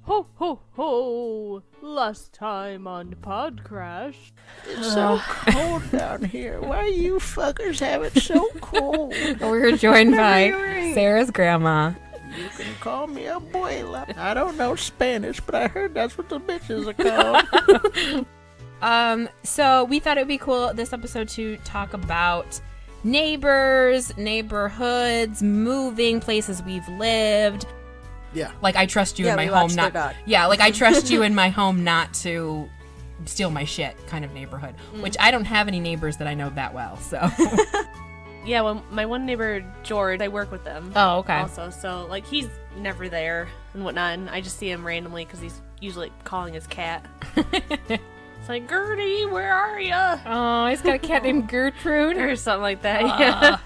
Ho, ho, ho! Last time on Podcrashed. It's so cold down here. Why you fuckers have it so cold? We're joined by Sarah's grandma. You can call me abuela. I don't know Spanish, but I heard that's what the bitches are called. So we thought it would be cool this episode to talk about neighbors, neighborhoods, moving, places we've lived. Yeah. Like, I trust you in my home not... Yeah, like, I trust you in my home not to steal my shit kind of neighborhood. Which I don't have any neighbors that I know that well, so... Yeah, well, my one neighbor, George, I work with them. Oh, okay. Also, so, like, he's never there and whatnot, and I just see him randomly because he's usually calling his cat. It's like, Gertie, where are ya? Oh, he's got a cat named Gertrude. Or something like that, yeah.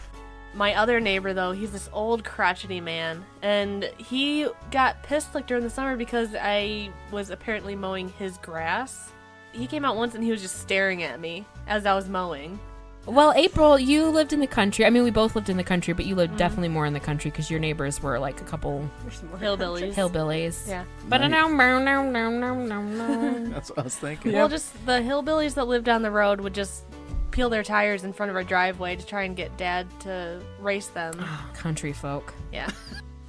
My other neighbor, though, he's this old crotchety man, and he got pissed, like, during the summer because I was apparently mowing his grass. He came out once and he was just staring at me as I was mowing. Well, April, you lived in the country. I mean, we both lived in the country, but you lived definitely more in the country because your neighbors were like a couple hillbillies. Yeah. But Nice. no. That's what I was thinking. Well, just the hillbillies that lived down the road would just peel their tires in front of our driveway to try and get Dad to race them. Oh, country folk. Yeah.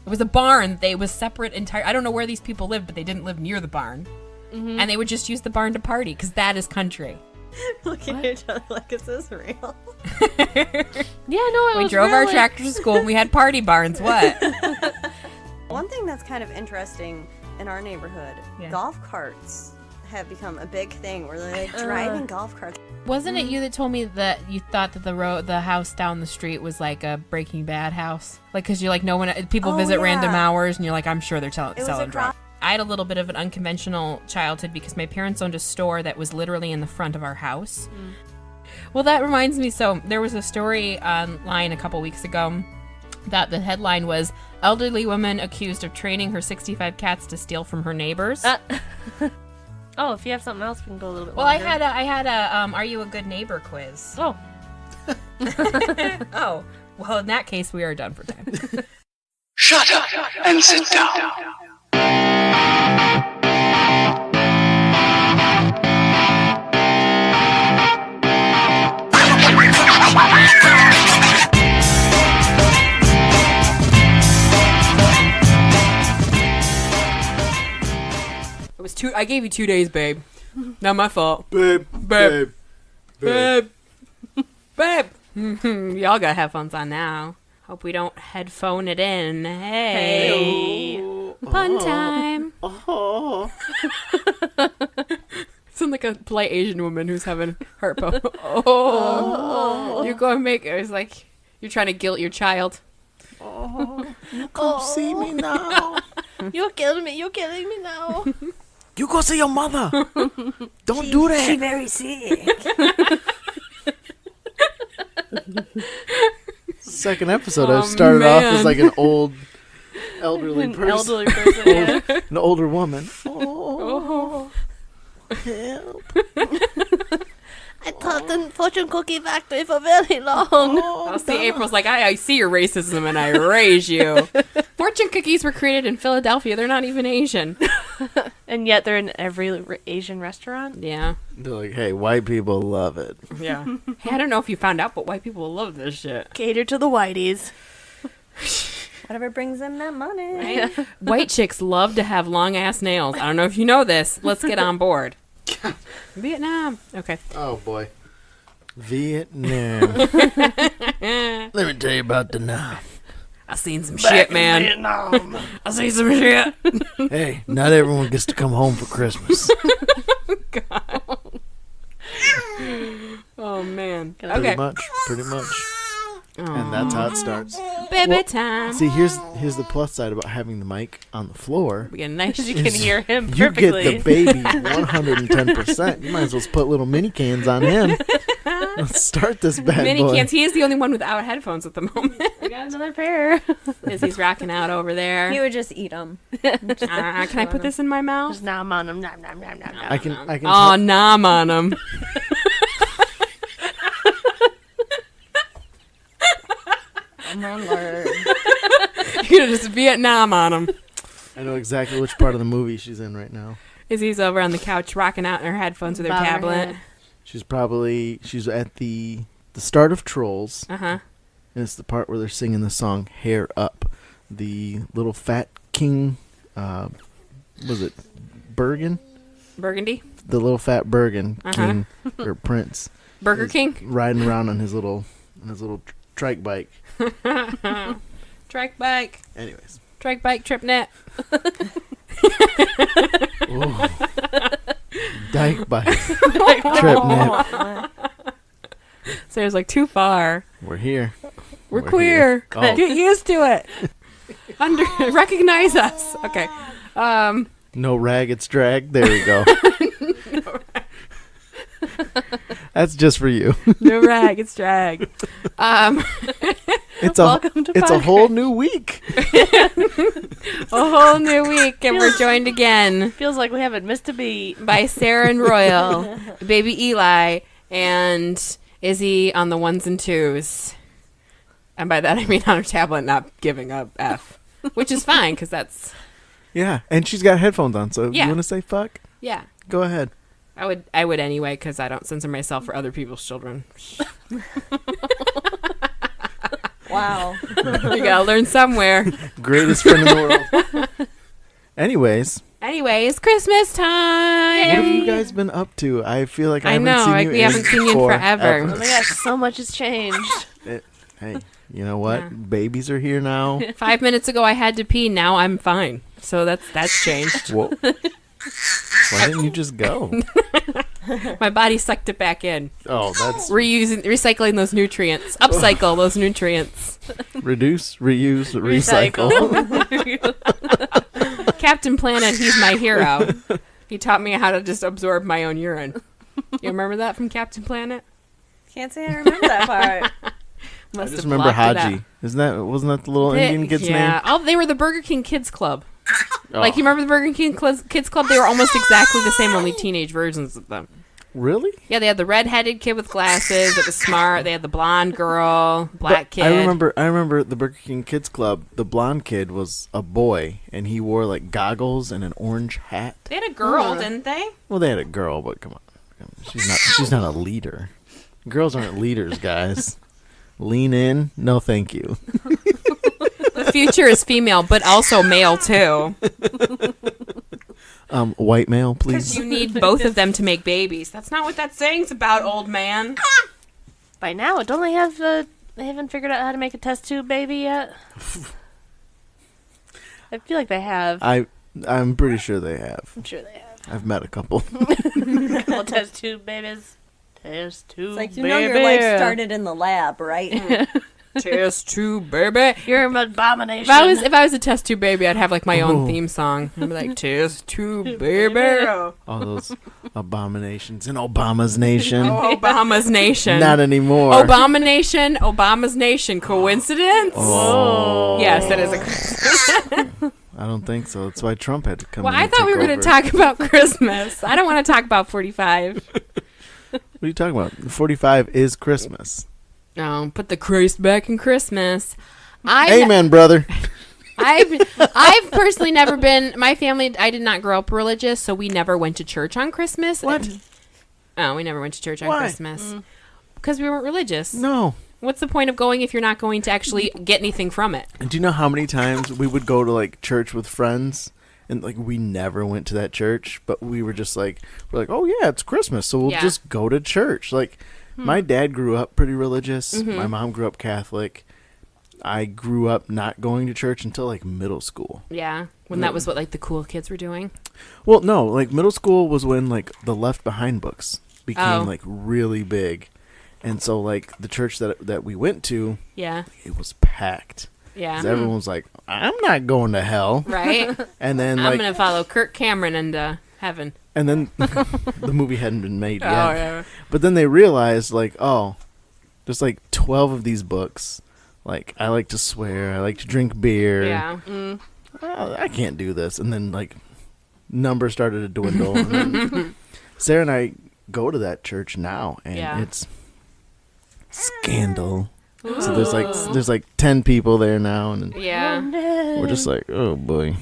It was a barn. They was separate entire. I don't know where these people lived, but they didn't live near the barn. Mm-hmm. And they would just use the barn to party because that is country. Looking at each other like, is this real? Yeah, no, it We was drove our really... tractor to school and we had party barns. What? One thing that's kind of interesting in our neighborhood, golf carts have become a big thing where they're like driving golf carts. Wasn't it you that told me that you thought that the house down the street was like a Breaking Bad house? Like, because you're like, no one, people visit random hours, and you're like, I'm sure they're selling drugs. I had a little bit of an unconventional childhood because my parents owned a store that was literally in the front of our house. Well, that reminds me, so there was a story online a couple weeks ago that the headline was, elderly woman accused of training her 65 cats to steal from her neighbors. Oh, if you have something else, we can go a little bit Well, longer. I had a are you a good neighbor quiz. Oh. Oh, well, in that case, we are done for time. Shut up and sit down. It was I gave you 2 days, babe. Not my fault. Babe. Y'all got headphones on now. Hope we don't headphone it in. Hey. Pun time. Oh. Sound like a polite Asian woman who's having heart palp. Oh. You're going to make it. It's like you're trying to guilt your child. Oh. You come see me now. You're killing me now. You go see your mother. Don't do that. She's very sick. Second episode, I started off as like an old elderly An person. elderly person, yeah. An older woman. Oh. Help. I taught the fortune cookie factory for very long. I'll see April's like, I see your racism and I raise you. Fortune cookies were created in Philadelphia. They're not even Asian. And yet they're in every Asian restaurant. Yeah. They're like, hey, white people love it. Yeah. Hey, I don't know if you found out, but white people love this shit. Cater to the whiteys. Whatever brings in that money. Right? White chicks love to have long ass nails. I don't know if you know this. Let's get on board. Vietnam. Okay. Oh, boy. Vietnam. Let me tell you about the Nam. I seen some shit, man. Vietnam. I seen some shit. Hey, not everyone gets to come home for Christmas. God. Oh, man. Pretty Okay. much. And that's how it starts. Baby Well, time. See, here's the plus side about having the mic on the floor. We get a nice You can hear him You perfectly. get the baby 110%. You might as well put little mini cans on him. Let's start this bad Mini boy. cans. He is the only one without headphones at the moment. I got another pair. As he's rocking out over there. He would just eat them. Can I put this in my mouth? Just nom on them. Nom, nom, nom, nom, nom. I can. Oh, nom on him. Oh my lord. You're gonna just Vietnam on him. I know exactly which part of the movie she's in right now. Izzy's over on the couch rocking out in her headphones with her Bobbing her tablet. head. She's at the start of Trolls. Uh-huh. And it's the part where they're singing the song Hair Up. The little fat king, was it Bergen? Burgundy? The little fat Bergen Uh-huh. king or prince. Burger is King? Riding around on his little trike bike. Trike bike. Anyways. Trike bike trip net. Ooh. Dyke bike. Trip net. Sarah's like, too far. We're here. We're queer. Here. Oh. Get used to it. Recognize us. Okay. No rag, it's drag. There we go. That's just for you. No rag, it's drag. It's Welcome to a Podcrashed. whole new week. A whole new week, and we're joined again Feels like we haven't missed a beat. by Sarah and Royal, baby Eli, and Izzy on the ones and twos. And by that I mean on her tablet, not giving up F, which is fine because that's Yeah, and she's got headphones on, so Yeah. you want to say fuck? yeah. Go ahead. I would anyway because I don't censor myself for other people's children. Wow. You gotta learn somewhere. Greatest friend in the world. Anyways, Anyways, Christmas time. what have you guys been up to? I feel like I I haven't know, seen like you we haven't seen you in forever. Oh my gosh, so much has changed. Hey, you know what? Yeah. Babies are here now. 5 minutes ago I had to pee. Now I'm fine. So that's changed. Whoa. Why didn't you just go? My body sucked it back in. Oh, that's Recycling those nutrients. Upcycle those nutrients. reduce, reuse, recycle. Captain Planet, he's my hero. He taught me how to just absorb my own urine. You remember that from Captain Planet? Can't say I remember that part. I Must just have remember blocked it Haji. out. Wasn't that the little Indian kid's yeah. name? Oh, they were the Burger King Kids Club. Oh. Like, you remember the Burger King Kids Club? They were almost exactly the same, only teenage versions of them. Really? Yeah, they had the red-headed kid with glasses that was smart. They had the blonde girl, black kid. I remember the Burger King Kids Club. The blonde kid was a boy, and he wore like goggles and an orange hat. They had a girl, didn't they? Well, they had a girl, but come on, she's not a leader. Girls aren't leaders, guys. Lean in, no, thank you. The future is female, but also male too. White male, Because please. you need both of them to make babies. That's not what that saying's about, old man. By now, don't they have they haven't figured out how to make a test tube baby yet? I feel like they have. I'm pretty sure they have. I'm sure they have. I've met a couple. Couple test tube babies. Test tube It's like, baby. your life started in the lab, right? Test tube baby. You're an abomination. If I was a test tube baby, I'd have like my own Oh. theme song. I'd be like, test tube baby. All those abominations in Obama's nation. Oh, Obama's nation. Not anymore. Obama's nation. Coincidence? Oh. Yes, that is a. I don't think so. That's why Trump had to come Well, in I and thought we take were going to over. talk about Christmas. I don't want to talk about 45. What are you talking about? 45 is Christmas. No, put the Christ back in Christmas. I've Amen, brother. I've personally never been. My family, I did not grow up religious, so we never went to church on Christmas. What? Oh, we never went to church on Why? Christmas because we weren't religious. No. What's the point of going if you're not going to actually get anything from it? And do you know how many times we would go to like church with friends and like we never went to that church, but we were just like, oh yeah, it's Christmas, so we'll Yeah. just go to church. Like my dad grew up pretty religious. Mm-hmm. My mom grew up Catholic. I grew up not going to church until like middle school. Yeah, when that was what like the cool kids were doing. Well, no, like middle school was when like the Left Behind books became Oh. like really big. And so like the church that we went to, Yeah, it was packed. yeah, 'Cause everyone was like, I'm not going to hell. right. And then I'm like gonna follow Kirk Cameron into heaven. and then the movie hadn't been made yet. Oh, yeah. But then they realized like, oh, there's like 12 of these books. Like I like to swear, I like to drink beer. Yeah. Oh, I can't do this. And then like numbers started to dwindle. And then Sarah and I go to that church now, and Yeah. it's scandal. So there's like 10 people there now, and Yeah. we're just like, oh boy.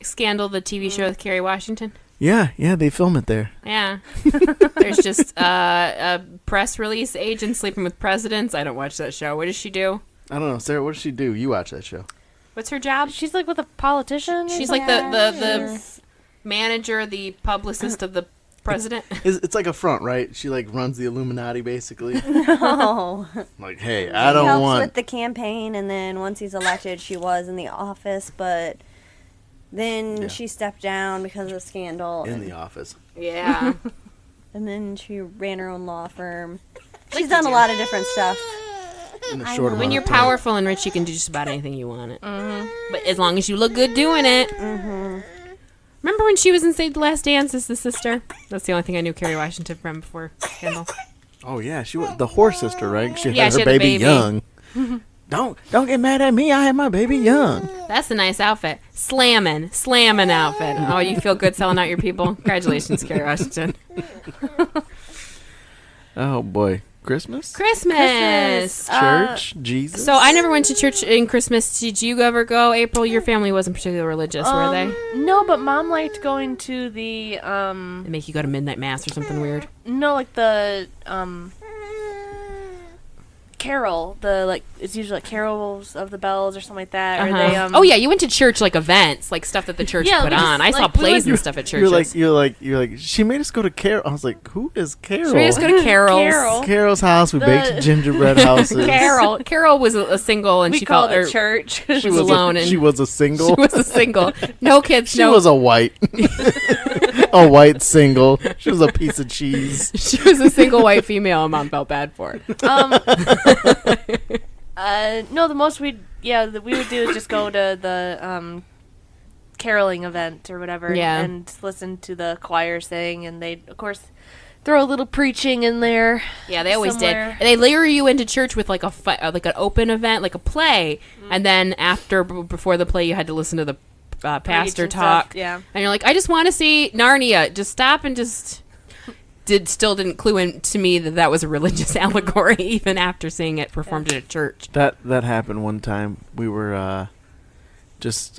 Scandal, the TV show with Kerry Washington? Yeah, they film it there. Yeah. There's just a press release agent sleeping with presidents. I don't watch that show. What does she do? I don't know, Sarah. What does she do? You watch that show? What's her job? She's like with a politician. She's like the manager, the publicist of the president. It's like a front, right? She like runs the Illuminati, basically. No. Like, hey, I don't helps want with the campaign, and then once he's elected, she was in the office, but then she stepped down because of the scandal. in the office. Yeah. And then she ran her own law firm. She's done a lot of different stuff. In a short When amount you're of time. powerful and rich, you can do just about anything you want it. But as long as you look good doing it. Remember when she was in Save the Last Dance as the sister? That's the only thing I knew Kerry Washington from before Scandal. Oh yeah, she was the horse sister, right? She Yeah, had she her had the baby baby. young. Don't get mad at me. I had my baby young. That's a nice outfit. Slamming outfit. Oh, you feel good selling out your people? Congratulations, Kerry Washington. Oh boy, Christmas, Christmas. church, Jesus. So I never went to church in Christmas. Did you ever go, April? Your family wasn't particularly religious, were they? No, but Mom liked going to the They make you go to midnight mass or something weird. no, like the carol. The like it's usually like carols of the bells or something like that. Or they Oh yeah, you went to church like events, like stuff that the church Yeah, put we just, on. I saw like, we plays went- and stuff at churches. you're like. She made us go to Carol. I was like, who is Carol? Should we just go to Carol's? Carol. Carol's house. We The- baked gingerbread houses. Carol was a single, and we she called felt it church. She was alone, and She was a single. she was a single. No kids. She no. was a white, a white single. She was a piece of cheese. She was a single white female, and Mom felt bad for it. No, the most we would do is just go to the caroling event or whatever, Yeah. and listen to the choir sing, and they of course throw a little preaching in there. Yeah, they always somewhere. did. And they lure you into church with like like an open event, like a play, and then before the play, you had to listen to the pastor and talk. stuff, yeah. And you're like, I just want to see Narnia. Just stop and just. Still didn't clue in to me that was a religious allegory, even after seeing it performed at a church. That happened one time. We were I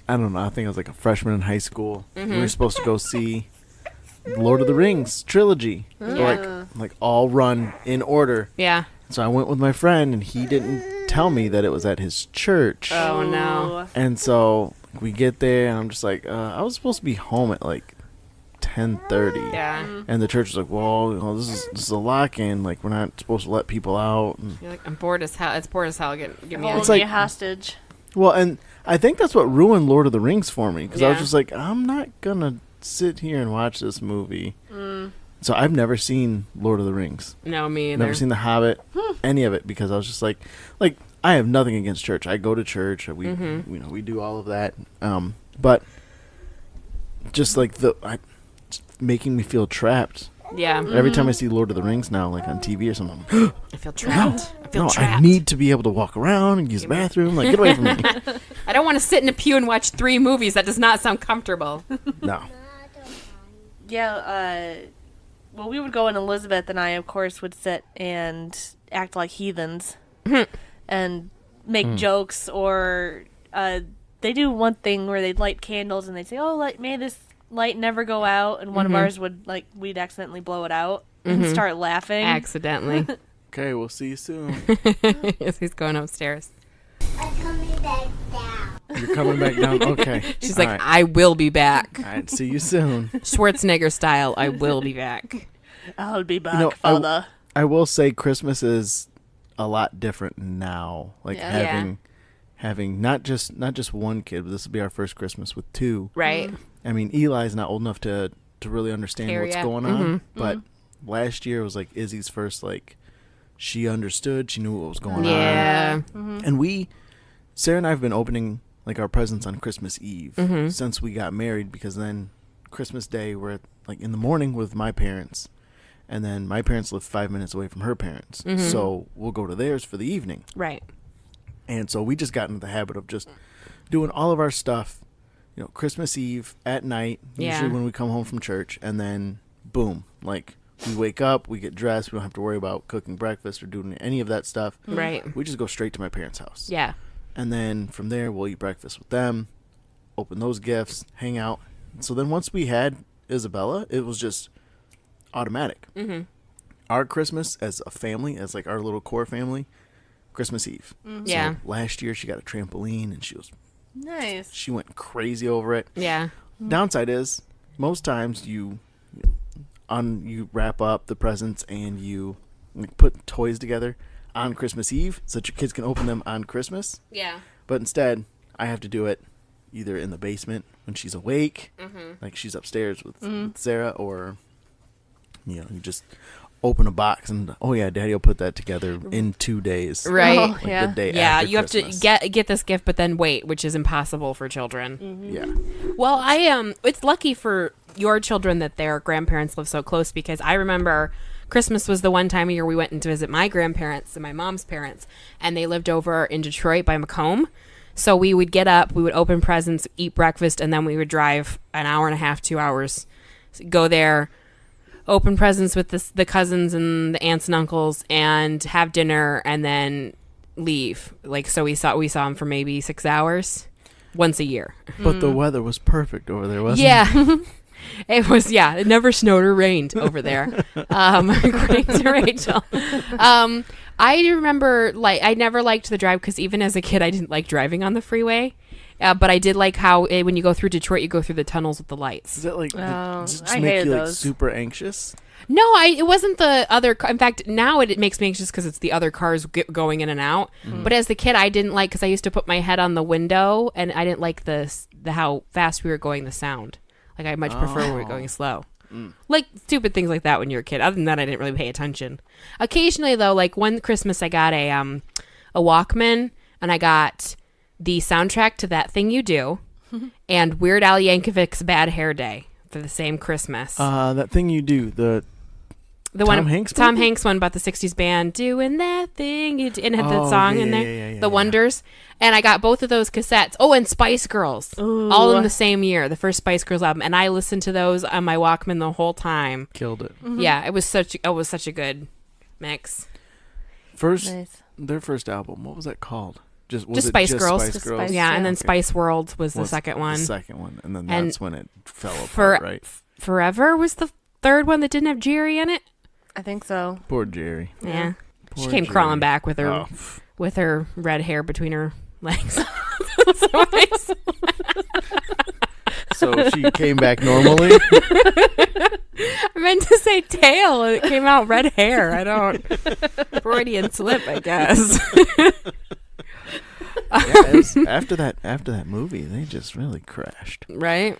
don't know. I think I was like a freshman in high school. We were supposed to go see Lord of the Rings trilogy, like all run in order. Yeah. So I went with my friend, and he didn't tell me that it was at his church. Oh no. And so we get there, and I'm just like, I was supposed to be home at like 10:30. Yeah. And the church was like, well, this is a lock-in. Like, we're not supposed to let people out. And You're like, I'm bored as hell. It's bored as hell. Get me out. Hold like- me hostage. well, and I think that's what ruined Lord of the Rings for me, because I was Yeah. just like, I'm not gonna sit here and watch this movie. So I've never seen Lord of the Rings. No, me either. Never seen The Hobbit, any of it, because I was just like I have nothing against church. I go to church. We we do all of that. But just like making me feel trapped. Yeah. Every time I see Lord of the Rings now, like on TV or something, I feel trapped. I feel no, trapped. I need to be able to walk around and use the bathroom. Like, get away from me. I don't want to sit in a pew and watch 3 movies. That does not sound comfortable. No. Yeah, well, we would go, and Elizabeth and I, of course, would sit and act like heathens and make jokes, or they do one thing where they'd light candles, and they'd say, oh, may this light never go out, and one of ours would, we'd accidentally blow it out and start laughing. Accidentally. Okay, we'll see you soon. Yes, he's going upstairs. I'm coming back down. You're coming back down. Okay. She's All like, right. I will be back. All right, see you soon. Schwarzenegger style, I will be back. I'll be back, You know, father. I will say Christmas is a lot different now. Like Yeah. having not just one kid, but this will be our first Christmas with 2. Right? I mean, Eli's not old enough to really understand Care what's yet. going on, but last year was like Izzy's first, like, she understood, she knew what was going Yeah. on. And Sarah and I have been opening like our presents on Christmas Eve since we got married, because then Christmas Day we're like in the morning with my parents, and then my parents live 5 minutes away from her parents, so we'll go to theirs for the evening. Right. And so we just got into the habit of just doing all of our stuff, Christmas Eve at night, usually when we come home from church, and then boom, like we wake up, we get dressed, we don't have to worry about cooking breakfast or doing any of that stuff. Right. We just go straight to my parents' house. Yeah. And then from there, we'll eat breakfast with them, open those gifts, hang out. So then once we had Isabella, it was just automatic. Mm-hmm. Our Christmas as a family, as like our little core family, Christmas Eve. Mm-hmm. Yeah. So last year she got a trampoline and Nice. she went crazy over it. Yeah. Downside is most times you wrap up the presents and you put toys together on Christmas Eve so that your kids can open them on Christmas. Yeah. But instead, I have to do it either in the basement when she's awake, like she's upstairs with Sarah, or you just open a box and Daddy will put that together in 2 days. Right. Oh, Like yeah. the day Yeah, after you have Christmas. to get this gift, but then wait, which is impossible for children. Yeah. Well, it's lucky for your children that their grandparents live so close, because I remember Christmas was the one time a year we went in to visit my grandparents and my mom's parents, and they lived over in Detroit by Macomb. So we would get up, we would open presents, eat breakfast, and then we would drive an hour and a half, 2 hours, go there, open presents with the cousins and the aunts and uncles, and have dinner, and then leave. Like, so we saw them for maybe 6 hours once a year. But the weather was perfect over there, wasn't it? Yeah. It was, it never snowed or rained over there. According to Rachel. I remember, I never liked the drive because even as a kid, I didn't like driving on the freeway. But I did like how when you go through Detroit, you go through the tunnels with the lights. Is that like, Oh, does it I just make hated you like those. super anxious? No, it wasn't the other. In fact, now it makes me anxious because it's the other cars going in and out. But as the kid, I didn't like, because I used to put my head on the window, and I didn't like the how fast we were going, the sound. Like, I much prefer when we were going slow. Like stupid things like that when you're a kid. Other than that, I didn't really pay attention. Occasionally, though, like one Christmas, I got a Walkman, and I got the soundtrack to That Thing You Do and Weird Al Yankovic's Bad Hair Day for the same Christmas. That thing you do, the The Tom one, Hanks Tom movie? Hanks one about the '60s band doing that thing, and it had the Oh, song yeah, in there, yeah, The Wonders, and I got both of those cassettes. Oh, and Spice Girls, all in the same year, the first Spice Girls album, and I listened to those on my Walkman the whole time. killed it. Yeah, it was such a good mix. Nice. Their first album, what was that called? Was Just it Spice Girls. Spice Just Girls? Spice, Yeah, and then Okay. Spice World was the Was second one. The second one, and then And that's when it fell For apart, right? Forever was the third one that didn't have Jerry in it. I think so. Poor Jerry. Yeah, she Poor came Jerry. crawling back with her Oh. with her red hair between her legs. So she came back normally. I meant to say tail, and it came out red hair. I don't Freudian slip, I guess. After that movie, they just really crashed. Right?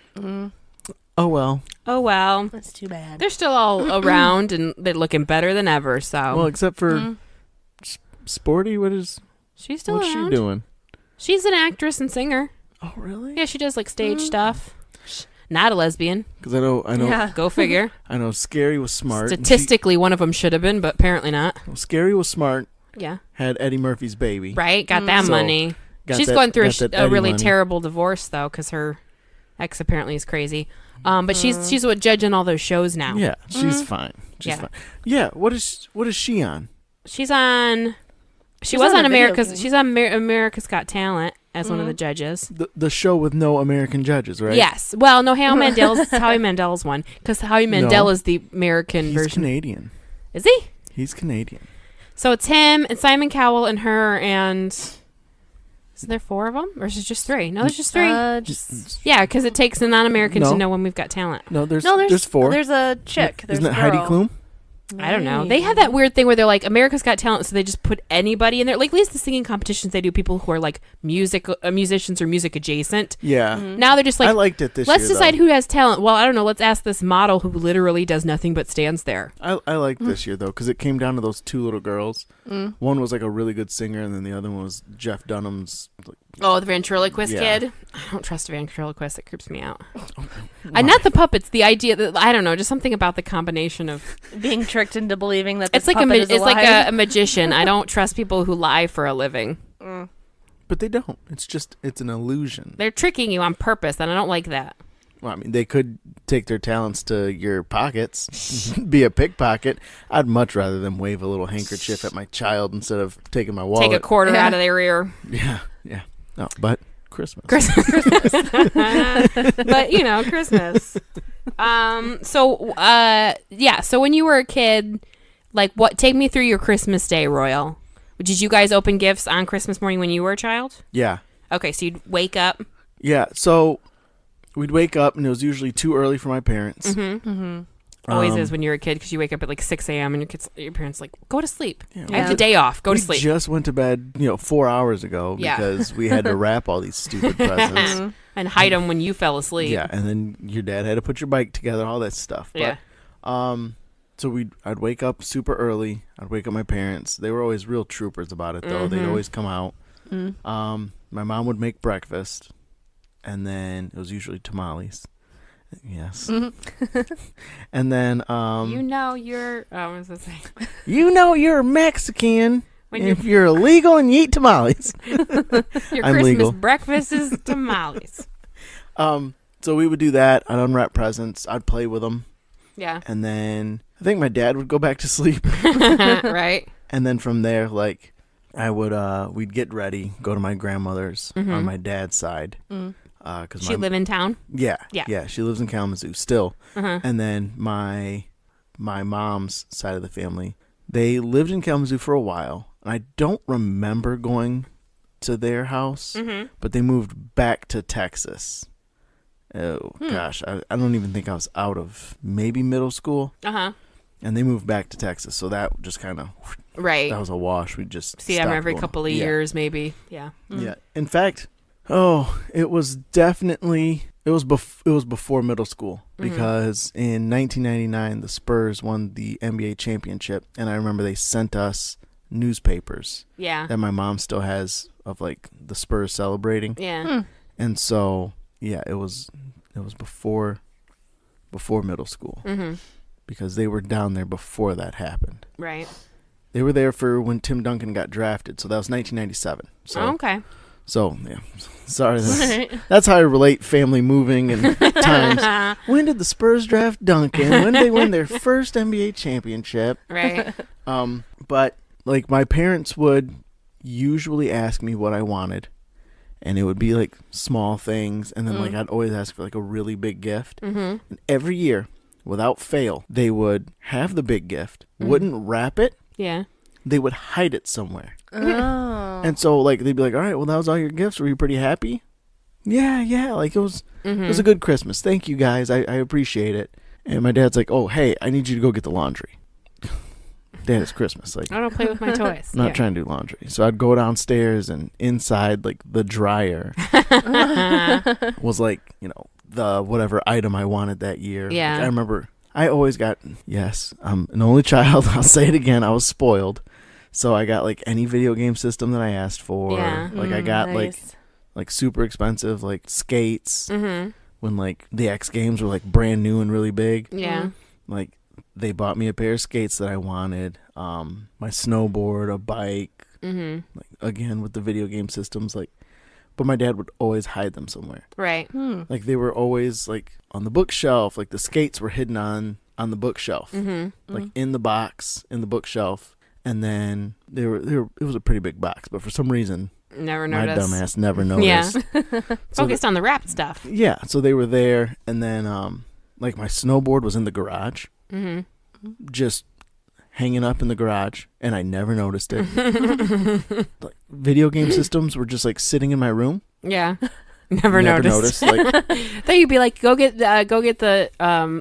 Oh well. Oh well, That's too bad. they're still all around, and they're looking better than ever. So Well, except for Sporty, she's still what's around. she doing? She's an actress and singer. Oh really? Yeah, she does like stage stuff. Not a lesbian. Because I know. Yeah. Go figure. I know. Scary was smart. and Statistically, one of them should have been, but apparently not. Scary was smart. Yeah. Had Eddie Murphy's baby. Right? Got that So, money. got She's that- going through got that a Eddie really money. terrible divorce, though, because her ex apparently is crazy. But she's what judging all those shows now. Yeah, she's fine. She's Yeah. fine. Yeah. What is she on? She's on. She She's was on on a video America's. game. She's on America's Got Talent as one of the judges. The show with no American judges, right? Yes. Well, no, Howie Mandel's one, because Howie Mandel No. is the American He's version. Canadian. Is he? He's Canadian. So it's him and Simon Cowell and her and. Is there 4 of them, or is it just 3? No, there's just 3. Just Yeah, because it takes a non-American No. to know when we've got talent. No, there's 4. There's a chick. There's Isn't a it Heidi girl. Klum? I don't know. They have that weird thing where they're like, America's Got Talent, so they just put anybody in there. Like, at least the singing competitions, they do people who are like musicians or music adjacent. Yeah. Now they're just like, I liked it this let's year. decide though. who has talent. Well, I don't know. Let's ask this model who literally does nothing but stands there. I liked this year though because it came down to those 2 little girls. One was like a really good singer, and then the other one was Jeff Dunham's. Oh, the ventriloquist Yeah. kid. I don't trust a ventriloquist. It creeps me out. Not the puppets. The idea that I don't know. Just something about the combination of. Being tricked into believing that It's this like puppet is it's like alive. a magician. I don't trust people who lie for a living. But they don't. It's an illusion. They're tricking you on purpose, and I don't like that. Well, I mean, they could take their talents to your pockets, be a pickpocket. I'd much rather them wave a little handkerchief at my child instead of taking my wallet. Take a quarter Yeah. out of their ear. Yeah, yeah. No, but Christmas. But Christmas. So when you were a kid, take me through your Christmas day, Royal. Did you guys open gifts on Christmas morning when you were a child? Yeah. Okay, so you'd wake up. Yeah, so we'd wake up, and it was usually too early for my parents. Always is when you're a kid, because you wake up at 6 a.m. and your parents are like, go to sleep. Yeah, I have the day off. Go to sleep. We just went to bed 4 hours ago because we had to wrap all these stupid presents. And hide them when you fell asleep. Yeah, and then your dad had to put your bike together, all that stuff. But, so I'd wake up super early. I'd wake up my parents. They were always real troopers about it, though. They'd always come out. My mom would make breakfast, and then it was usually tamales. Yes. And then you're what was I saying? You're Mexican if you're illegal and you eat tamales. Your I'm Christmas legal. breakfast is tamales. So we would do that. I'd unwrap presents. I'd play with them. Yeah. And then I think my dad would go back to sleep. Right. And then from there, I would we'd get ready, go to my grandmother's on my dad's side. Cause she live in town? Yeah. She lives in Kalamazoo still. And then my mom's side of the family, they lived in Kalamazoo for a while, and I don't remember going to their house, but they moved back to Texas. Oh gosh, I don't even think I was out of maybe middle school. And they moved back to Texas, so that just kind of that was a wash. We just see them every couple of years, maybe. Yeah. Yeah. In fact, it was definitely it was before middle school, because in 1999 the Spurs won the NBA championship, and I remember they sent us newspapers. Yeah. That my mom still has of the Spurs celebrating. Yeah. And so it was before middle school. Because they were down there before that happened. Right. They were there for when Tim Duncan got drafted, so that was 1997. So, okay. So, yeah. Sorry. That's how I relate family moving and times. When did the Spurs draft Duncan? When did they win their first NBA championship? Right. But, my parents would usually ask me what I wanted, and it would be, small things, and then, I'd always ask for, a really big gift. And every year, without fail, they would have the big gift, wouldn't wrap it. Yeah. They would hide it somewhere. Oh. And so, they'd be like, all right, well, that was all your gifts. Were you pretty happy? Yeah. It was a good Christmas. Thank you, guys. I appreciate it. And my dad's like, oh, hey, I need you to go get the laundry. Dad, it's Christmas. I don't play with my toys. I'm not trying to do laundry. So I'd go downstairs, and inside, the dryer was, the whatever item I wanted that year. Yeah. I remember I always got, yes, I'm an only child. I'll say it again. I was spoiled. So I got any video game system that I asked for. Yeah. I got nice. Super expensive skates when the X Games were brand new and really big. Yeah. They bought me a pair of skates that I wanted, my snowboard, a bike, again with the video game systems, but my dad would always hide them somewhere. Right. They were always on the bookshelf, the skates were hidden on the bookshelf, in the box, in the bookshelf, and then it was a pretty big box, but for some reason, never noticed. My dumbass never noticed. Yeah. Focused on the wrapped stuff. Yeah, so they were there, and then my snowboard was in the garage. Just hanging up in the garage, and I never noticed it. Video game systems were just sitting in my room. Yeah. Never noticed. Then you'd be like, go get the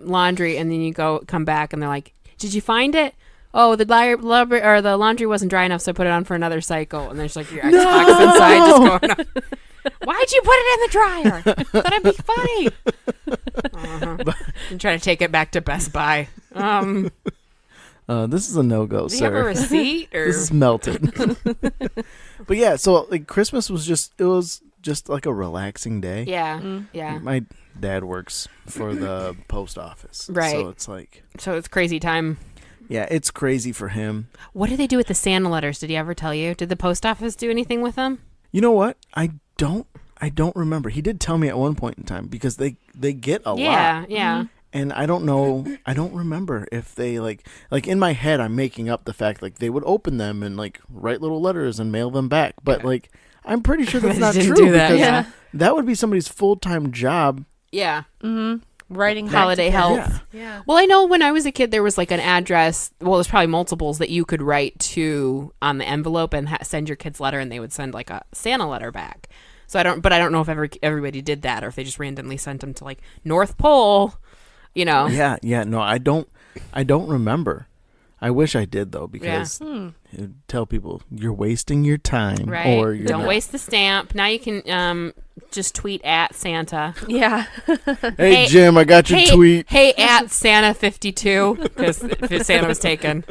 laundry, and then you come back, and they're like, did you find it? Oh, the laundry wasn't dry enough, so I put it on for another cycle. And there's your Xbox inside just going on. Why'd you put it in the dryer? Thought it'd be funny. And try to take it back to Best Buy. This is a no-go, do sir. You have a receipt? Or? This is melted. But yeah, so Christmas was just a relaxing day. Yeah. Yeah. My dad works for the post office. Right. So it's so it's crazy time. Yeah, it's crazy for him. What did they do with the Santa letters? Did he ever tell you? Did the post office do anything with them? You know what? I don't remember. He did tell me at one point in time, because they get a lot. Yeah. And I don't know. I don't remember if they in my head I'm making up the fact they would open them and write little letters and mail them back. But I'm pretty sure that's They not didn't true do that, because yeah. that would be somebody's full-time job. Yeah. Writing back Holiday to help. kids. Yeah. Well, I know when I was a kid, there was like an address. Well, there's probably multiples that you could write to on the envelope and send your kid's letter, and they would send like a Santa letter back. So I don't know if everybody did that or if they just randomly sent them to like North Pole, you know. Yeah. No, I don't remember. I wish I did though, because it would tell people you're wasting your time, Right. or you're Don't not. waste the stamp. Now you can just tweet at Santa. Yeah. Hey Jim, I got your tweet. Hey, at Santa 52, because Santa was taken.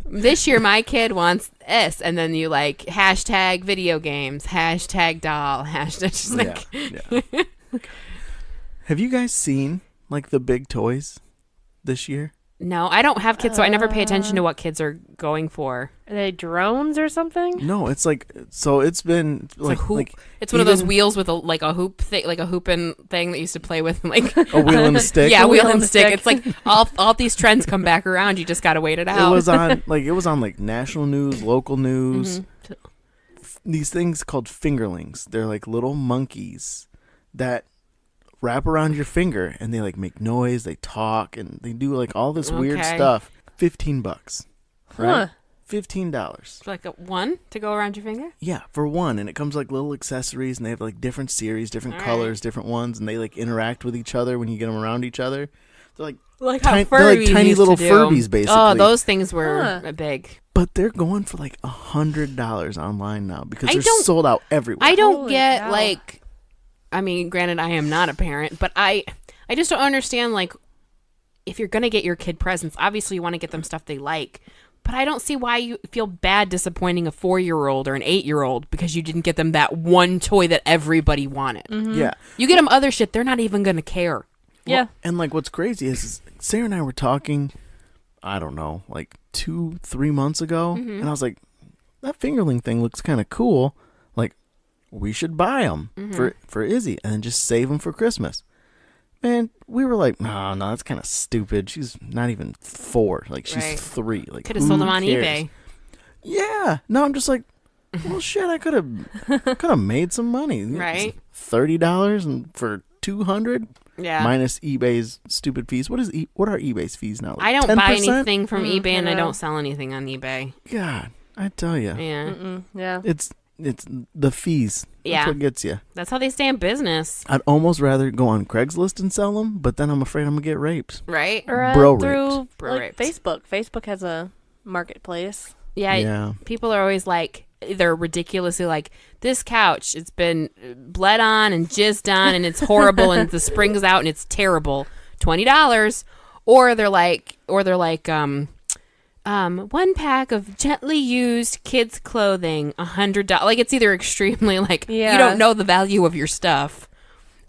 This year, my kid wants this, and then you like hashtag video games, hashtag doll, hashtag. Just like, Yeah. Have you guys seen like the big toys this year? No, I don't have kids, so I never pay attention to what kids are going for. Are they drones or something? No, it's like so. It's been It's like a hoop. like It's one of those even wheels with a hoop thing, like a hooping thing that you used to play with, like a wheel and a stick. yeah, A wheel and stick. It's like all these trends come back around. You just gotta wait it It out. was on like national news, local news. These things called fingerlings. They're like little monkeys that wrap around your finger, and they like make noise. They talk, and they do like all this weird Okay. stuff. $15, right? Huh. $15. like a one to go around your finger. Yeah, for one, and it comes like little accessories, and they have like different series, different colors, different ones, and they like interact with each other when you get them around each other. They're like How they're like Furbies tiny used little to do. Furbies, basically. Oh, those things were Huh. big. But they're going for like $100 online now because I they're don't- sold out everywhere. I don't Holy get cow. like, I mean, granted, I am not a parent, but I just don't understand like, if you're gonna get your kid presents, obviously you want to get them stuff they like. But I don't see why you feel bad disappointing a 4-year-old or an 8-year-old because you didn't get them that one toy that everybody wanted. Yeah. You get them other shit, they're not even gonna care. Yeah. And like what's crazy is Sarah and I were talking, I don't know, like 2-3 months ago, Mm-hmm. and I was like, that fingerling thing looks kind of cool. Like, we should buy them Mm-hmm. for Izzy and then just save them for Christmas. Man, we were like, no, that's kind of stupid. She's not even 4. Like, she's Right. 3. Like, Could have sold who them on cares? eBay. Yeah. No, I'm just like, well, shit, I could have made some money. Right. $30 and for $200 Yeah. minus eBay's stupid fees. What are eBay's fees now? I Like don't buy 10%? anything from eBay, and I I know. don't sell anything on eBay. God, I tell you, Yeah. Yeah. it's the fees. That's Yeah. what gets you. That's how they stay in business, I'd almost rather go on Craigslist and sell them, but then I'm afraid I'm gonna get raped. right? Or Bro through raped. Bro like raped. Facebook. Facebook has a marketplace. Yeah. Yeah. People are always like, they're ridiculously like, this couch, it's been bled on and jizzed on and it's horrible and the spring's out and it's terrible. $20. Or they're like, one pack of gently used kids clothing, $100. Like, it's either extremely like, you Yeah. don't know the value of your stuff,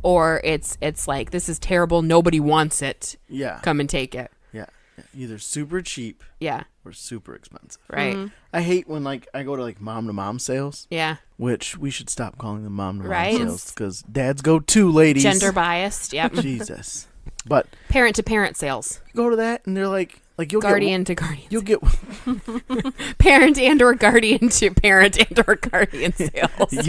or it's like, this is terrible, nobody wants it, Yeah. come and take it. Yeah. Either super cheap Yeah. or super expensive. Right. I hate when like I go to like mom to mom sales, Yeah. which we should stop calling them mom to mom Right. sales because dads go too, ladies. Gender biased. Yep. Jesus. But Parent to parent sales. go to that and they're like you'll Guardian get to guardian. you'll get Parent and or guardian to parent and or guardian sales.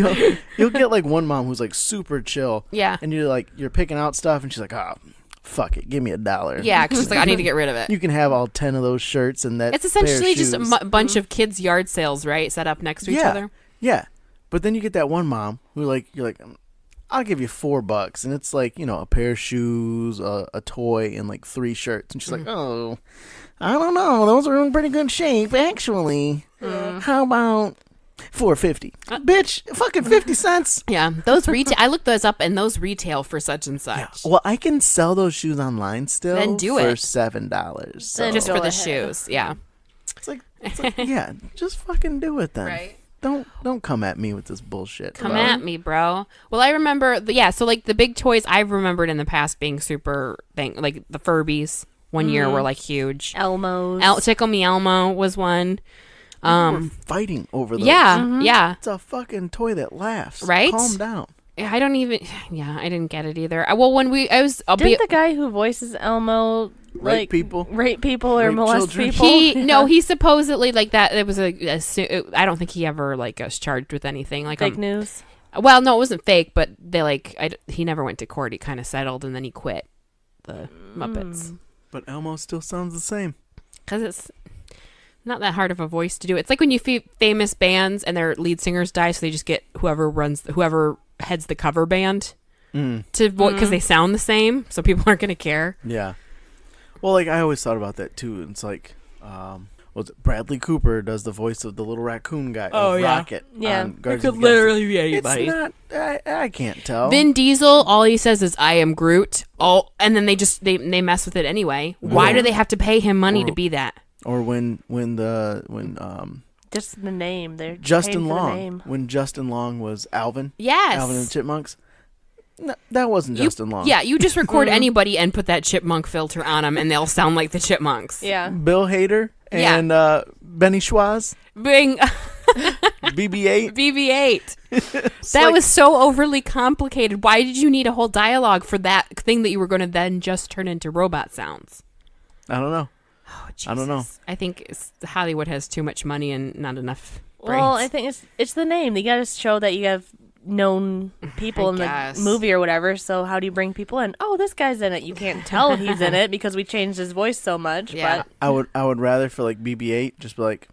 you'll get like one mom who's like super chill. Yeah. And you're picking out stuff and she's like, fuck it, give me $1. Yeah, because she's like, I need to get rid of it. You can have all 10 of those shirts and that. It's essentially pair of just a shoes. bunch of kids' yard sales, right? Set up next to each other. Yeah. But then you get that one mom who you're like, I'll give you $4, and it's like, a pair of shoes, a toy, and like 3 shirts, and she's like, oh, I don't know, those are in pretty good shape, actually. How about $4.50? Bitch, fucking 50 cents. Yeah, those retail. I looked those up, and those retail for such and such. Well, I can sell those shoes online still. Then do for it. $7. So Then Just Go for the ahead. shoes. Yeah. it's like, yeah, just fucking do it then. Right. Don't come at me with this bullshit. Come bro. at me, bro. Well, I remember, so like the big toys I've remembered in the past being super like the Furbies one year were like huge. Elmos. Tickle Me Elmo was one. We're fighting over those. Yeah, yeah. It's a fucking toy that laughs. Right? Calm down. I don't even. Yeah, I didn't get it either. Well, when I was Didn't the guy who voices Elmo Rape people? Rape people or Rape molest children? people. He supposedly like that. It was I don't think he ever like was charged with anything. Like Fake news. Well, no, it wasn't fake, but they he never went to court. He kind of settled and then he quit the Muppets. But Elmo still sounds the same. Because it's not that hard of a voice to do. It's like when you famous bands and their lead singers die, so they just get whoever heads the cover band to because they sound the same, so people aren't going to care. Yeah. Well, like I always thought about that too. It's like, Bradley Cooper does the voice of the little raccoon guy. of Rocket. Yeah. On Guardians It of could the Galaxy. literally be anybody. It's not. I can't tell. Vin Diesel, all he says is "I am Groot." And then they mess with it anyway. Why do they have to pay him money to be that? Or when Just the name. They're Justin paying for the Long, name. when Justin Long was Alvin. Yes. Alvin and the Chipmunks. No, that wasn't Justin Long. Yeah, you just record anybody and put that chipmunk filter on them, and they'll sound like the Chipmunks. Yeah. Bill Hader and Benny Schwartz. Bing. BB-8. BB-8. That was so overly complicated. Why did you need a whole dialogue for that thing that you were going to then just turn into robot sounds? I don't know. Oh, Jesus. I don't know. I think Hollywood has too much money and not enough brains. Well, I think it's the name. They got to show that you have known people in the movie or whatever. So how do you bring people in? Oh, this guy's in it. You can't tell he's in it because we changed his voice so much. Yeah. But I would rather for like BB-8 just be like,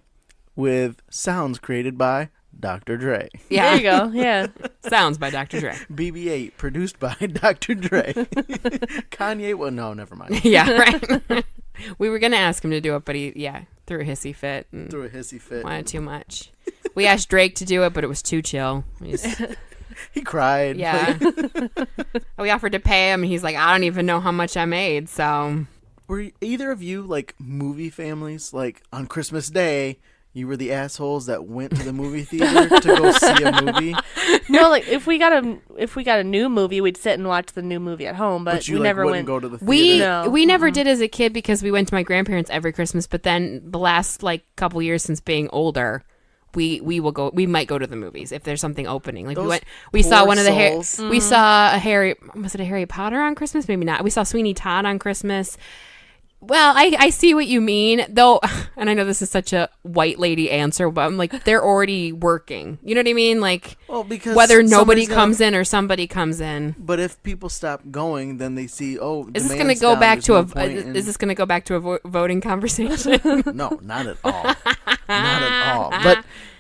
with sounds created by Dr. Dre. Yeah. there you go. Yeah. Sounds by Dr. Dre. BB-8 produced by Dr. Dre. Kanye. Well, no, never mind. Yeah, right. We were going to ask him to do it, but he threw a hissy fit. And Threw a hissy fit. wanted too much. We asked Drake to do it, but it was too chill. He cried. Yeah. We offered to pay him, and he's like, I don't even know how much I made, so. Were either of you like movie families? Like on Christmas Day, you were the assholes that went to the movie theater to go see a movie. No, like if we got a new movie, we'd sit and watch the new movie at home. But you we like, never wouldn't went. go to the theater. We No. we never did as a kid because we went to my grandparents every Christmas. But then the last like couple years since being older, we might go to the movies if there's something opening. Like Those we saw poor one of the souls. we saw was it a Harry Potter on Christmas? Maybe not. We saw Sweeney Todd on Christmas. Well, I see what you mean, though, and I know this is such a white lady answer, but I'm like, they're already working. You know what I mean? Like, because whether nobody somebody's comes in or somebody comes in. But if people stop going, then they see, Is this going to go back to is this going to go back to a voting conversation? No, not at all. Not at all.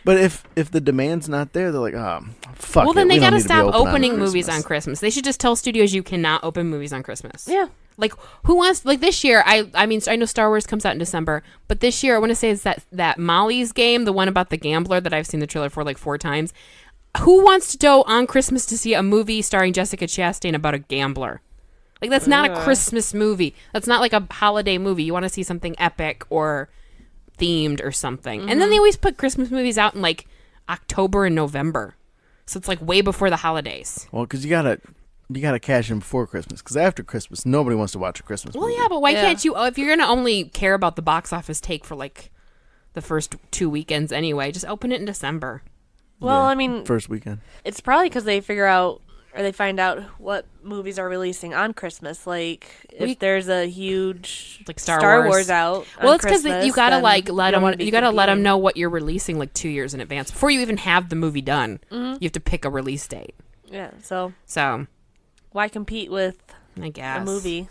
But if the demand's not there, they're like, fuck. Well, then they got to stop opening movies on Christmas. They should just tell studios you cannot open movies on Christmas. Yeah. Like, who wants, like this year, I mean, I know Star Wars comes out in December, but this year I want to say it's that Molly's game, the one about the gambler that I've seen the trailer for like 4 times. Who wants to go on Christmas to see a movie starring Jessica Chastain about a gambler? Like, that's not a Christmas movie. That's not like a holiday movie. You want to see something epic or themed or something. Mm-hmm. And then they always put Christmas movies out in like October and November. So it's like way before the holidays. Well, because you gotta cash in before Christmas. Because after Christmas, nobody wants to watch a Christmas movie. Well, yeah, but why can't you? If you're gonna only care about the box office take for like the first 2 weekends anyway, just open it in December. Well, Yeah, I mean, first weekend. it's probably because they figure out or they find out what movies are releasing on Christmas. Like if there's a huge like Star Wars out. Well, it's because you gotta like let them know what you're releasing like 2 years in advance before you even have the movie done. Mm-hmm. You have to pick a release date. Yeah. So why compete with I guess a movie?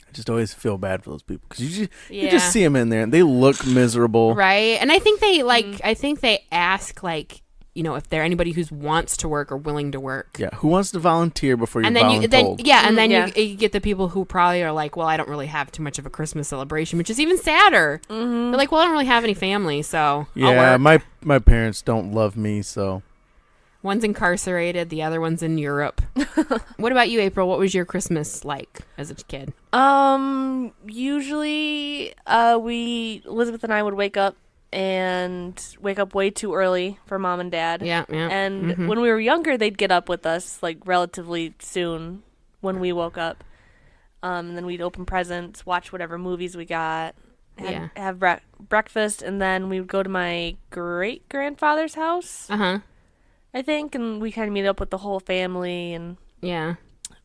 I just always feel bad for those people because you just see them in there and they look miserable, right? And I think they I think they ask like, you know, if there anybody who wants to work or willing to work. Yeah, who wants to volunteer before and you're then voluntold? You get the people who probably are like, well, I don't really have too much of a Christmas celebration, which is even sadder. Mm-hmm. They're like, well, I don't really have any family, so yeah, I'll work. my parents don't love me, so one's incarcerated, the other one's in Europe. What about you, April? What was your Christmas like as a kid? Usually, Elizabeth and I would wake up way too early for Mom and Dad. Yeah. And when we were younger, they'd get up with us like relatively soon when we woke up. And then we'd open presents, watch whatever movies we got, have breakfast, and then we would go to my great-grandfather's house. Uh-huh. I think, and we kind of meet up with the whole family, and yeah.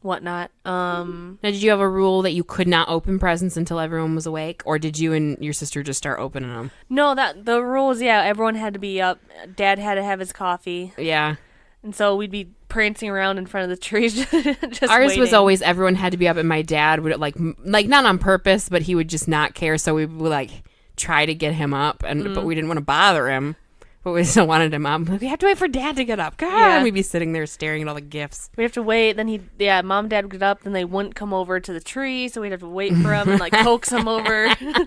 whatnot. Now, did you have a rule that you could not open presents until everyone was awake, or did you and your sister just start opening them? No, that the rules. Yeah, everyone had to be up. Dad had to have his coffee. Yeah. And so we'd be prancing around in front of the trees. Just Ours waiting. was always everyone had to be up, and my dad would like not on purpose, but he would just not care. So we would like try to get him up, but we didn't want to bother him. But we still wanted him up. We have to wait for Dad to get up. God, Yeah. and we'd be sitting there staring at all the gifts. We have to wait. Then Mom and Dad would get up. Then they wouldn't come over to the tree, so we'd have to wait for them and like coax them over.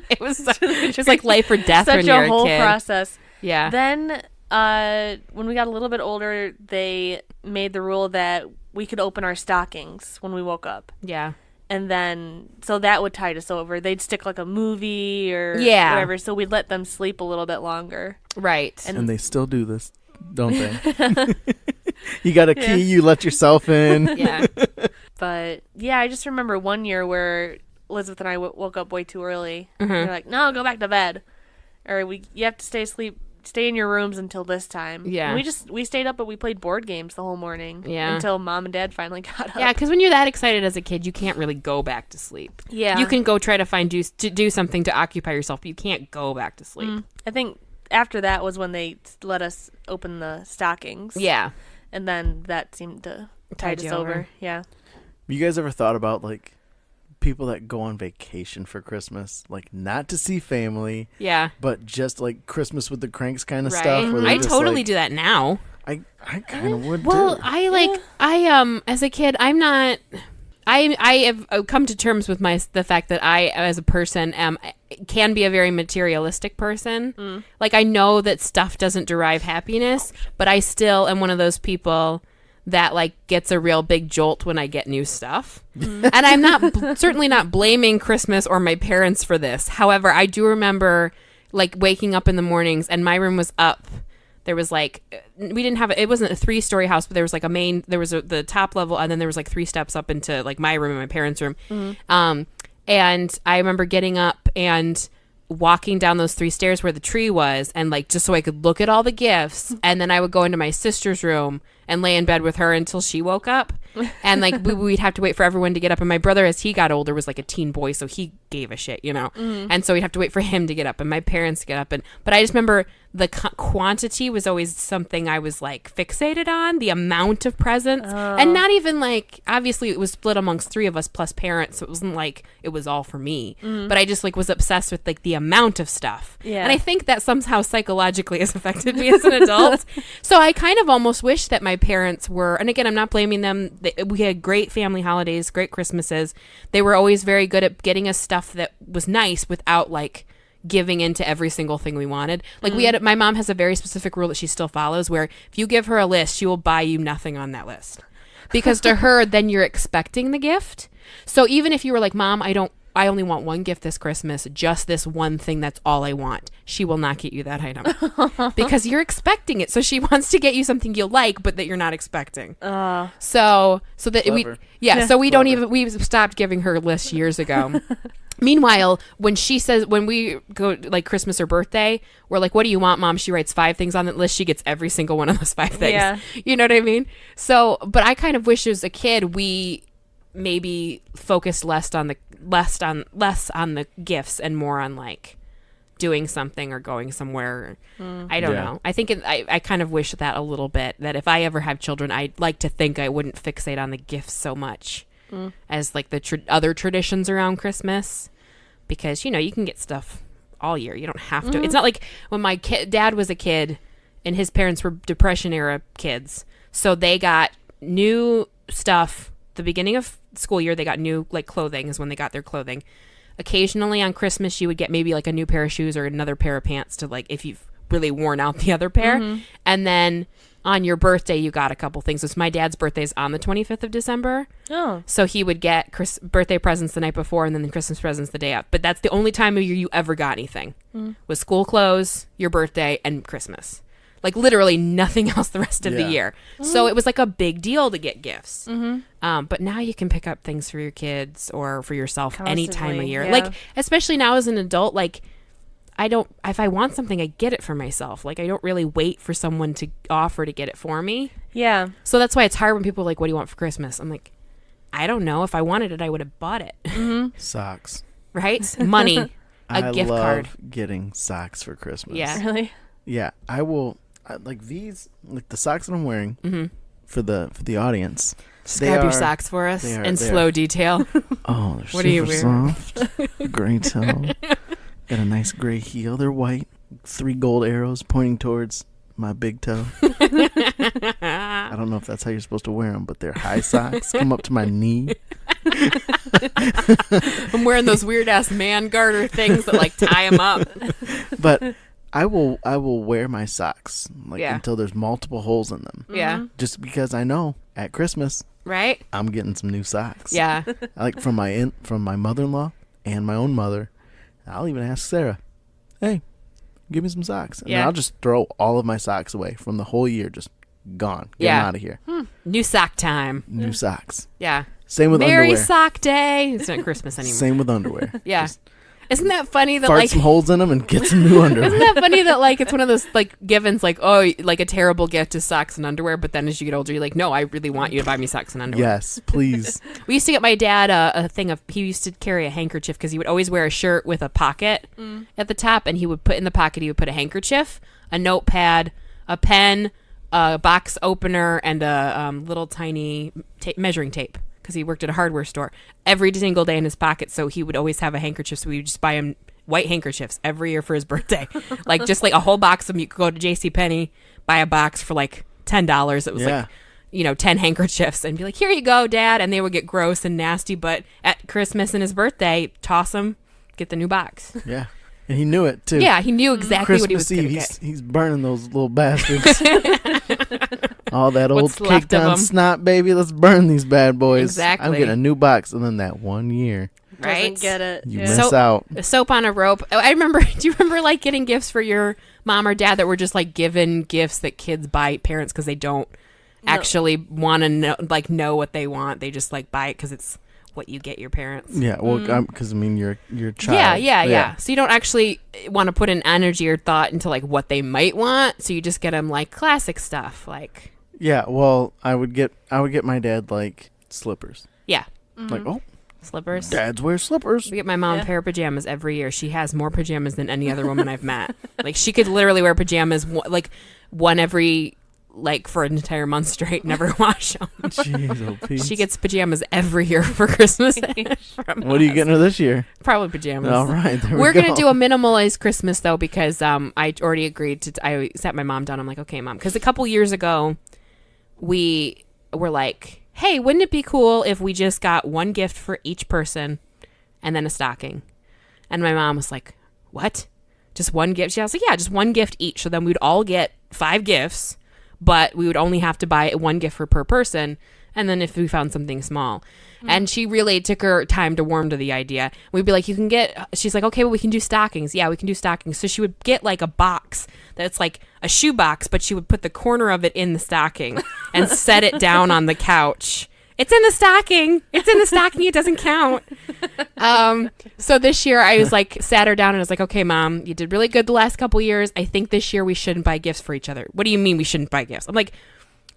It was just like life or death Such when you're a whole kid. process. Yeah. Then when we got a little bit older, they made the rule that we could open our stockings when we woke up. Yeah. And then, so that would tide us over. They'd stick like a movie or whatever, so we'd let them sleep a little bit longer. Right. And they still do this, don't they? You got a key, you let yourself in. Yeah. But, yeah, I just remember one year where Elizabeth and I woke up way too early. Mm-hmm. They're like, no, go back to bed. Or you have to stay in your rooms until this time. Yeah. And we stayed up, but we played board games the whole morning. Yeah. Until Mom and Dad finally got up. Yeah, because when you're that excited as a kid, you can't really go back to sleep. Yeah. You can go try to do something to occupy yourself, but you can't go back to sleep. I think after that was when they let us open the stockings. Yeah. And then that seemed to tide us you over. over. Yeah. You guys ever thought about like people that go on vacation for Christmas, like not to see family, Yeah. but just like Christmas with the Cranks kind of Right. stuff? Where they're I just, totally like, do that now. I kind of would Well, too. I as a kid, I'm not. I have come to terms with the fact that I, as a person, can be a very materialistic person. Like, I know that stuff doesn't derive happiness, but I still am one of those people that like gets a real big jolt when I get new stuff. And I'm not certainly not blaming Christmas or my parents for this. However, I do remember like waking up in the mornings and my room was up. There was like, we didn't have, it wasn't a 3-story house, but there was like the top level, and then there was like 3 steps up into like my room and my parents' room. And I remember getting up and walking down those 3 stairs where the tree was, and like just so I could look at all the gifts. And then I would go into my sister's room and lay in bed with her until she woke up. And like we'd have to wait for everyone to get up. And my brother, as he got older, was like a teen boy, so he gave a shit, you know. And so we'd have to wait for him to get up and my parents to get up. But I just remember the quantity was always something I was like fixated on, the amount of presents. And not even like, obviously it was split amongst 3 of us plus parents, so it wasn't like it was all for me. But I just like was obsessed with like the amount of stuff. Yeah. And I think that somehow psychologically has affected me as an adult. So I kind of almost wish that my parents were, and again, I'm not blaming them. We had great family holidays, great Christmases. They were always very good at getting us stuff that was nice without like giving into every single thing we wanted. Like my mom has a very specific rule that she still follows, where if you give her a list, she will buy you nothing on that list. Because to her, then you're expecting the gift. So even if you were like, Mom, I only want one gift this Christmas, just this one thing, that's all I want, she will not get you that item. Because you're expecting it. So she wants to get you something you'll like, but that you're not expecting. So that Clever. we stopped giving her lists years ago. Meanwhile, when we go like Christmas or birthday, we're like, what do you want, Mom? She writes 5 things on that list. She gets every single one of those 5 things. Yeah. You know what I mean? So, but I kind of wish as a kid, we maybe focused less on the gifts and more on like doing something or going somewhere. I don't know. I think I kind of wish that a little bit, that if I ever have children, I'd like to think I wouldn't fixate on the gifts so much as like the other traditions around Christmas, because you know you can get stuff all year. You don't have to. It's not like when my dad was a kid and his parents were Depression era kids, so they got new stuff the beginning of school year. They got new like clothing is when they got their clothing. Occasionally on Christmas you would get maybe like a new pair of shoes or another pair of pants to like if you've really worn out the other pair. And then on your birthday you got a couple things. So my dad's birthday is on the 25th of December. So he would get birthday presents the night before and then the Christmas presents the day up. But that's the only time of year you ever got anything. Was school clothes, your birthday, and Christmas. Like literally nothing else the rest of the year. So it was like a big deal to get gifts. But now you can pick up things for your kids or for yourself any time of year. Yeah. Like especially now as an adult, like if I want something, I get it for myself. Like I don't really wait for someone to offer to get it for me. Yeah. So that's why it's hard when people are like, what do you want for Christmas? I'm like, I don't know. If I wanted it, I would have bought it. Socks. Right? Money. A gift card. I love getting socks for Christmas. Yeah. Really? Yeah, I will. Like these, like the socks that I'm wearing for the audience. Describe your socks for us in slow detail. Oh, they're what are you wearing? soft. Gray toe. Got a nice gray heel. They're white. 3 gold arrows pointing towards my big toe. I don't know if that's how you're supposed to wear them, but they're high socks. Come up to my knee. I'm wearing those weird ass man garter things that like tie them up. But I will wear my socks until there's multiple holes in them. Yeah. Just because I know at Christmas, right? I'm getting some new socks. Yeah. Like from my mother-in-law and my own mother. I'll even ask Sarah, "Hey, give me some socks." And then I'll just throw all of my socks away from the whole year, just gone. Get them out of here. New sock time. New socks. Yeah. Same with Merry underwear. Sock Day. It's not Christmas anymore. Same with underwear. Yeah. Just isn't that funny that fart like some holes in them and get some new underwear? Isn't that funny that like it's one of those like givens like, oh, like a terrible gift is socks and underwear, but then as you get older you're like, no, I really want you to buy me socks and underwear. Yes, please. We used to get my dad a thing of, he used to carry a handkerchief because he would always wear a shirt with a pocket at the top, and he would put in the pocket, he would put a handkerchief, a notepad, a pen, a box opener, and a little tiny measuring tape, because he worked at a hardware store, every single day in his pocket. So he would always have a handkerchief, so we would just buy him white handkerchiefs every year for his birthday. Like just like a whole box of them. You could go to JCPenney, buy a box for like $10. It was like 10 handkerchiefs, and be like, here you go, Dad. And they would get gross and nasty, but at Christmas and his birthday, toss them, get the new box. Yeah. And he knew it too. Yeah, he knew exactly what he was going to get. He's burning those little bastards. All that old What's left caked of on 'em. snot, baby. Let's burn these bad boys. Exactly. I'm getting a new box, and then that 1 year, Right? Doesn't get it. you Yeah. miss out. A soap on a rope. I remember. Do you remember like getting gifts for your mom or dad that were just like given gifts that kids buy parents because they don't actually want to know what they want. They just like buy it because it's what you get your parents. Yeah, well, because I mean, you're a child. Yeah. So you don't actually want to put in energy or thought into like what they might want. So you just get them like classic stuff, like. Yeah, well, I would get my dad like slippers. Yeah. Like, oh, Slippers. dads wear slippers. We get my mom a pair of pajamas every year. She has more pajamas than any other woman I've met. Like she could literally wear pajamas like one every like for an entire month straight, never wash them. Jeez, oh, Pete. She gets pajamas every year for Christmas. What are you getting her this year? Probably pajamas. All right, there We're we go. gonna do a minimalized Christmas though, because I already agreed to. I sat my mom down. I'm like, okay, Mom, because a couple years ago, we were like, hey, wouldn't it be cool if we just got one gift for each person, and then a stocking? And my mom was like, what? Just one gift? I was like, yeah, just one gift each. So then we'd all get 5 gifts, but we would only have to buy one gift for per person. And then if we found something small. And she really took her time to warm to the idea. We'd be like, you can get, she's like, okay, well, we can do stockings. Yeah, we can do stockings. So she would get like a box that's like a shoe box, but she would put the corner of it in the stocking and set it down on the couch. It's in the stocking. It's in the stocking. It doesn't count. So this year I was like, sat her down and I was like, okay, Mom, you did really good the last couple years. I think this year we shouldn't buy gifts for each other. What do you mean we shouldn't buy gifts? I'm like,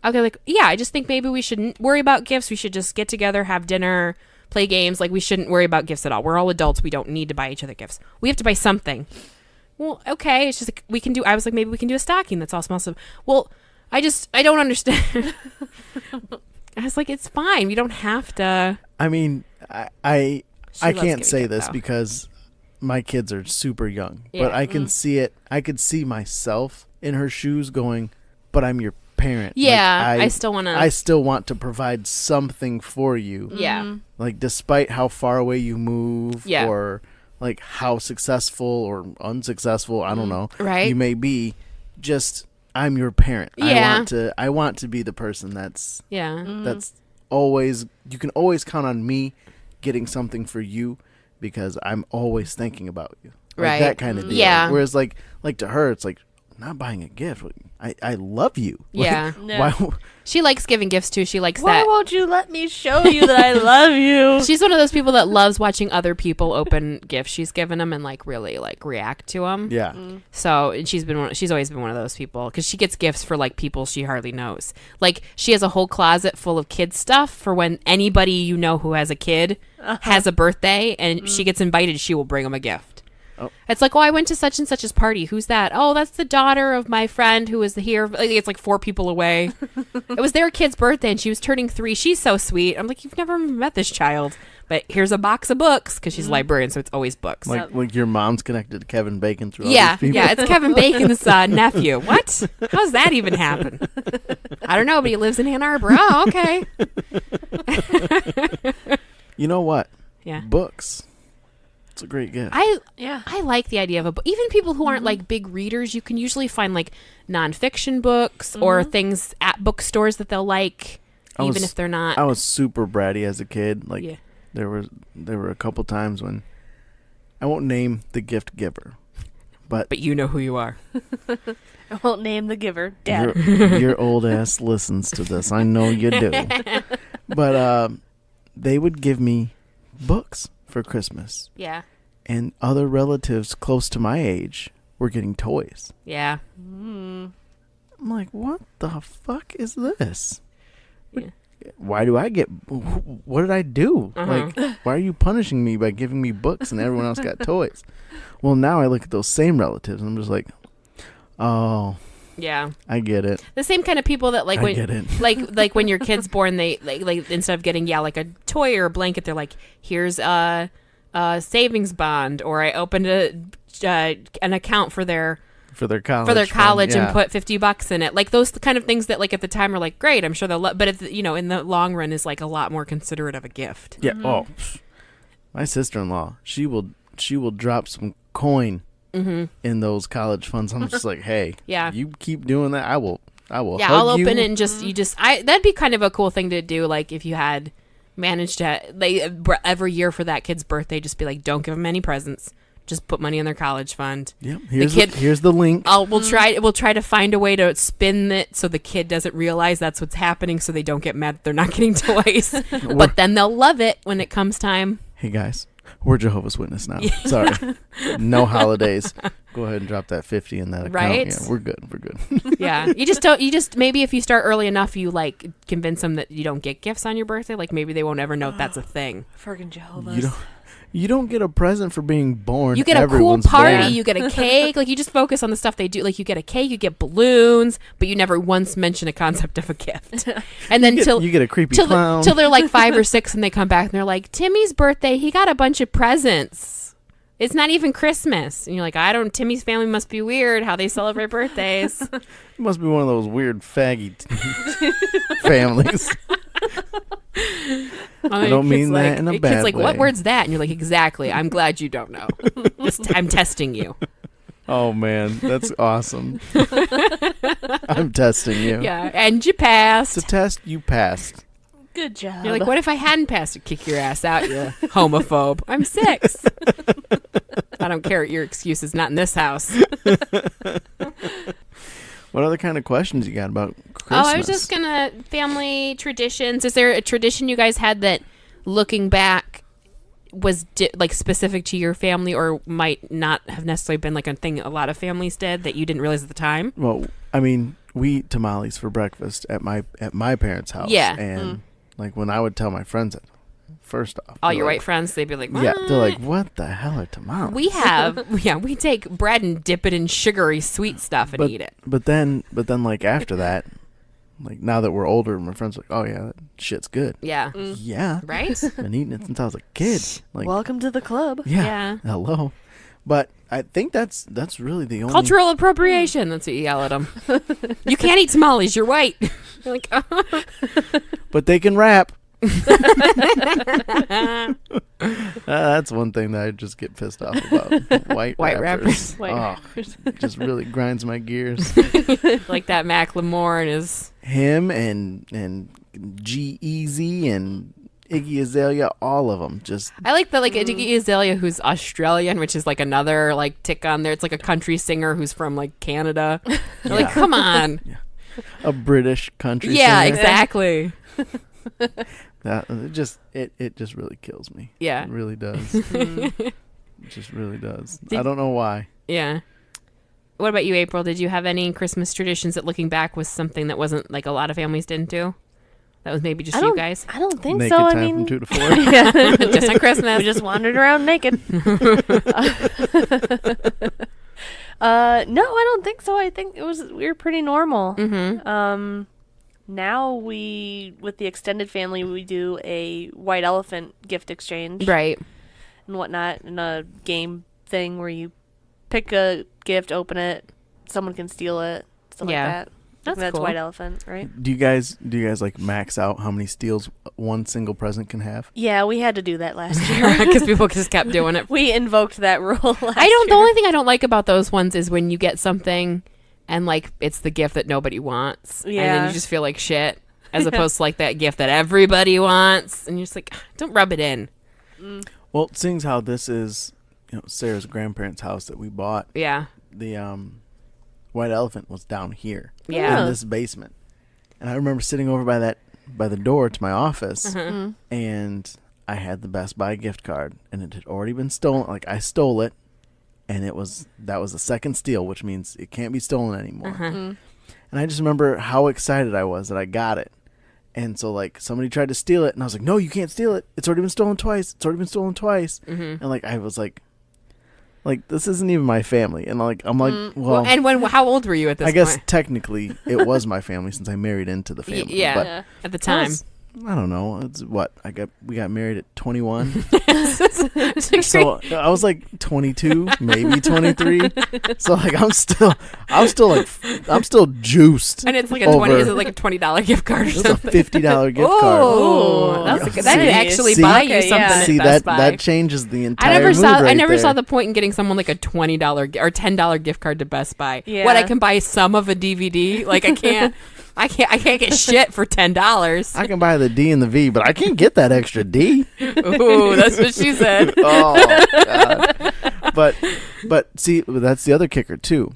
okay, like, yeah, I just think maybe we shouldn't worry about gifts. We should just get together, have dinner, play games. Like, we shouldn't worry about gifts at all. We're all adults. We don't need to buy each other gifts. We have to buy something. Well, okay. It's just like, we can do, I was like, maybe we can do a stocking that's all small stuff. Well, I don't understand. I was like, it's fine. We don't have to. I mean, I can't say this though. because my kids are super young, Yeah. but I can see it. I could see myself in her shoes going, but I'm your parent. Yeah, Like, I still want to. I still want to provide something for you. Yeah. Like, despite how far away you move, Yeah. or like how successful or unsuccessful, I don't know, Right. you may be, just I'm your parent. Yeah. I want to be the person that's Yeah. that's always, you can always count on me getting something for you because I'm always thinking about you. Like Right. that kind of deal. Yeah. Whereas like to her, it's like, not buying a gift. I love you. Yeah. No. Why? She likes giving gifts too. She likes Why that. won't you let me show you that I love you? She's one of those people that loves watching other people open gifts she's given them and like really like react to them. Yeah. So and she's always been one of those people because she gets gifts for like people she hardly knows. Like she has a whole closet full of kid stuff for when anybody you know who has a kid has a birthday and she gets invited, she will bring them a gift. Oh. It's like, oh, I went to such and such's party. Who's that? Oh, that's the daughter of my friend who was here. It's like 4 people away. It was their kid's birthday and she was turning 3. She's so sweet. I'm like, you've never met this child. But here's a box of books because she's a librarian, so it's always books. Like your mom's connected to Kevin Bacon through all Yeah, these people. yeah, it's Kevin Bacon's nephew. What? How's that even happen? I don't know, but he lives in Ann Arbor. Oh, okay. You know what? Yeah. Books. It's a great gift. I like the idea of a book. Even people who aren't like big readers, you can usually find like nonfiction books or things at bookstores that they'll like, even if they're not. I was super bratty as a kid. Like Yeah. there were a couple times when I won't name the gift giver, but you know who you are. I won't name the giver. Dad. your old ass listens to this. I know you do. But they would give me books for Christmas. Yeah. And other relatives close to my age were getting toys. Yeah. I'm like, what the fuck is this? Yeah. Why do I get... What did I do? Like, why are you punishing me by giving me books and everyone else got toys? Well, now I look at those same relatives and I'm just like, oh... Yeah. I get it. The same kind of people that like I when get it. like when your kid's born, they like instead of getting like a toy or a blanket, they're like, here's a savings bond, or I opened an account for their college and put $50 in it. Like those kind of things that like at the time are like great. I'm sure they'll but it's, you know, in the long run is like a lot more considerate of a gift. Yeah. Oh, my sister-in-law, she will drop some coin in those college funds. I'm just like, hey, Yeah. you keep doing that, I will. Yeah, hug I'll open you. it and that'd be kind of a cool thing to do. Like if you had managed to every year for that kid's birthday, just be like, don't give them any presents. Just put money in their college fund. Yeah. Here's the link. We'll try to find a way to spin it so the kid doesn't realize that's what's happening, so they don't get mad that they're not getting toys. But then they'll love it when it comes time. Hey guys, we're Jehovah's Witness now. Sorry, no holidays. Go ahead and drop that 50 in that account. Right? Yeah, we're good. We're good. Yeah, you just maybe if you start early enough, you like convince them that you don't get gifts on your birthday. Like maybe they won't ever know that's a thing. Friggin' Jehovah's. You don't get a present for being born. You get a cool Everyone's party. born. You get a cake. Like you just focus on the stuff they do. Like you get a cake, you get balloons, but you never once mention a concept of a gift. And then you get a creepy clown. till they're like 5 or 6, and they come back and they're like, Timmy's birthday, he got a bunch of presents. It's not even Christmas. And you're like, Timmy's family must be weird how they celebrate birthdays. It must be one of those weird faggy families. I don't mean that in a bad kid's like, way. what word's that? And you're like, exactly. I'm glad you don't know. I'm testing you. Oh man, that's awesome. I'm testing you. Yeah, and you passed. It's a test. You passed. Good job. You're like, what if I hadn't passed? I'd kick your ass out, you homophobe. I'm 6. I don't care. Your excuse is not in this house. What other kind of questions you got about Christmas? Oh, I was just family traditions. Is there a tradition you guys had that, looking back, was like specific to your family, or might not have necessarily been like a thing a lot of families did that you didn't realize at the time? Well, I mean, we eat tamales for breakfast at my parents' house. Yeah. And like when I would tell my friends that, first off, All they're your like, white friends, they'd be like, yeah, they're like, what the hell are tamales? we take bread and dip it in sugary sweet stuff and eat it. But then like after that, like now that we're older, my friends are like, oh yeah, that shit's good. Yeah. Yeah. Right? Been eating it since I was a kid. Like, Welcome to the club. Yeah. Hello. But I think that's really the only Cultural appropriation. That's what you yell at them. You can't eat tamales. You're white. You're like, oh. But they can rap. That's one thing that I just get pissed off about. White rappers. White rappers. It just really grinds my gears. Like that Macklemore and his... Him and G-Eazy and Iggy Azalea, all of them. Just I like the Iggy Azalea, who's Australian, which is like another like tick on there. It's like a country singer who's from like Canada. Like, come on. Yeah. A British country Yeah, singer. exactly. That it just really kills me. Yeah. It really does. It just really does. I don't know why. Yeah. What about you, April? Did you have any Christmas traditions that, looking back, was something that wasn't like a lot of families didn't do? That was maybe just you guys? I don't think Naked so. I time mean, from 2 to 4. yeah. Just on Christmas. We just wandered around naked. No, I don't think so. I think we were pretty normal. Mm-hmm. Now with the extended family, we do a white elephant gift exchange, Right. and whatnot, and a game thing where you pick a gift, open it, someone can steal it, stuff Yeah. like that. That's cool. white elephant, right? Do you guys like max out how many steals one single present can have? Yeah, we had to do that last year. Because people just kept doing it. We invoked that rule last The year. only thing I don't like about those ones is when you get something and like it's the gift that nobody wants. And then Yeah. you just feel like shit. As opposed to like that gift that everybody wants. And you're just like, don't rub it in. Well, seeing as how this is, Sarah's grandparents' house that we bought, Yeah. the white elephant was down here. Yeah. In this basement. And I remember sitting over by the door to my office, and I had the Best Buy gift card, and it had already been stolen. Like, I stole it, and that was the second steal, which means it can't be stolen anymore. And I just remember how excited I was that I got it. And so, like, somebody tried to steal it, and I was like, no, you can't steal it. It's already been stolen twice. And, like, I was like, this isn't even my family. And, like, I'm like, well. And how old were you at this I point? guess technically it was my family since I married into the family. Yeah. But At the time. I don't know. It's what we got married at 21. So I was like 22, maybe 23. So like I'm still juiced. And it's like over- is it like a $20 gift card or It was a something? $50 gift card. Oh, that could actually See? buy you See, something yeah. at See Best Buy. that changes the entire I never mood saw. right I never there. saw the point in getting someone like a $20 or $10 gift card to Best Buy. Yeah. What, I can buy some of a DVD? Like I can't get shit for $10. I can buy the D and the V, but I can't get that extra D. Ooh, that's what she said. Oh God. But see, that's the other kicker too.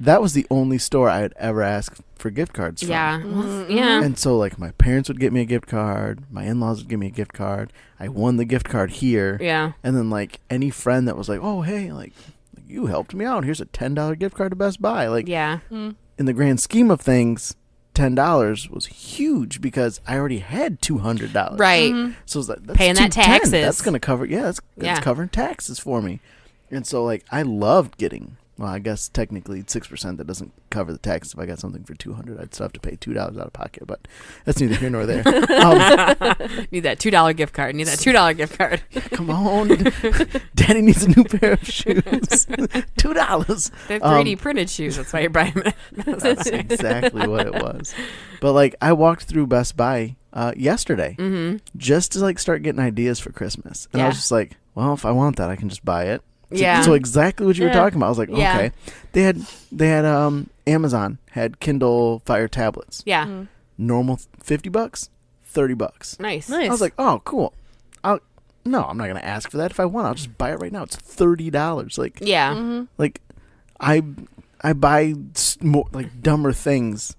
That was the only store I had ever asked for gift cards from. Yeah, yeah. And so, like, my parents would get me a gift card. My in-laws would give me a gift card. I won the gift card here. Yeah. And then, like, any friend that was like, oh, hey, like you helped me out. Here's a $10 gift card to Best Buy. Like, Yeah. in the grand scheme of things, $10 was huge because I already had $200. Right. So it was like, that's Paying that $210. taxes. That's going to cover, that's covering taxes for me. And so, like, I loved getting, well, I guess technically 6% that doesn't cover the tax. If I got something for $200, I'd still have to pay $2 out of pocket, but that's neither here nor there. Need that $2 gift card. Need that $2 gift card. Come on. Daddy needs a new pair of shoes. $2. They're 3D printed shoes. That's why you're buying them. That's exactly what it was. But, like, I walked through Best Buy yesterday just to, like, start getting ideas for Christmas. And I was just like, well, if I want that, I can just buy it. Yeah. So exactly what you were Yeah. talking about. I was like, Yeah. okay. They had Amazon had Kindle Fire tablets. Yeah. Normal $50, $30. Nice. Nice. I was like, oh, cool. No, I'm not gonna ask for that. If I want, I'll just buy it right now. It's $30. Like, Yeah. like I buy more like dumber things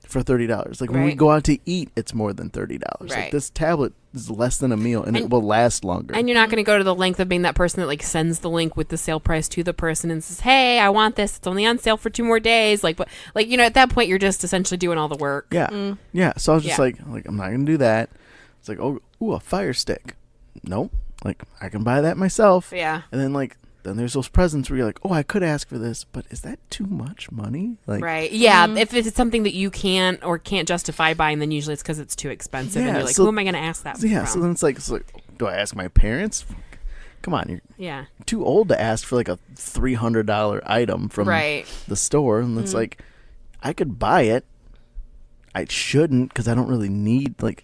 for $30. Like when we Right. go out to eat, it's more than $30. Right. Like this tablet is less than a meal, and it will last longer. And you're not going to go to the length of being that person that like sends the link with the sale price to the person and says, "Hey, I want this. It's only on sale for 2 more days." Like, but like at that point, you're just essentially doing all the work. Yeah, yeah. So I was just Yeah. like I'm not gonna do that. It's like, oh, ooh, a Fire Stick. Nope. Like I can buy that myself. Yeah. And then there's those presents where you're like, oh, I could ask for this, but is that too much money? Like, Right. Yeah. If it's something that you can't justify buying, then usually it's because it's too expensive, and Yeah, you're like, so- who am I going to ask that Yeah. from? So then it's like, do I ask my parents? Come on, you're Yeah. too old to ask for like a $300 item from Right. the store, and it's like, I could buy it. I shouldn't because I don't really need like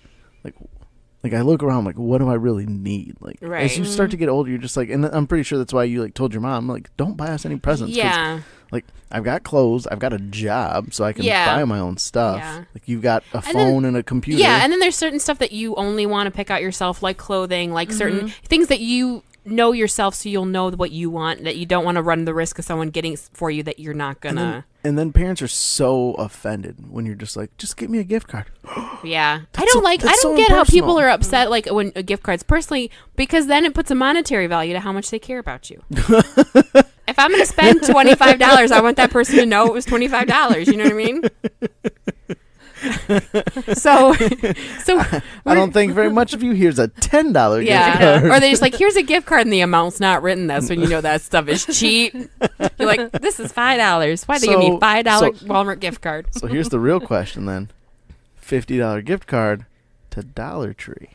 I look around like, what do I really need? Like Right. as you start to get older, you're just like, and I'm pretty sure that's why you like told your mom like, don't buy us any presents. 'cause, Yeah. Like, I've got clothes, I've got a job, so I can buy my own stuff. Yeah. Like, you've got a phone and a computer. Yeah, and then there's certain stuff that you only want to pick out yourself, like clothing, like certain things that you know yourself, so you'll know what you want, that you don't want to run the risk of someone getting for you that you're not gonna. And then parents are so offended when you're just like, just get me a gift card. Yeah, I That's don't so get how people impersonal. are upset like when gift cards personally, because then it puts a monetary value to how much they care about you. If I'm gonna spend $25, I want that person to know it was $25. You know what I mean? so I don't think very much of you. Here's a $10 gift card. Or they just like, here's a gift card and the amount's not written. That's when you know that stuff is cheap. You're like, this is $5. Why'd they give me $5 Walmart gift card? So here's the real question then. $50 gift card to Dollar Tree.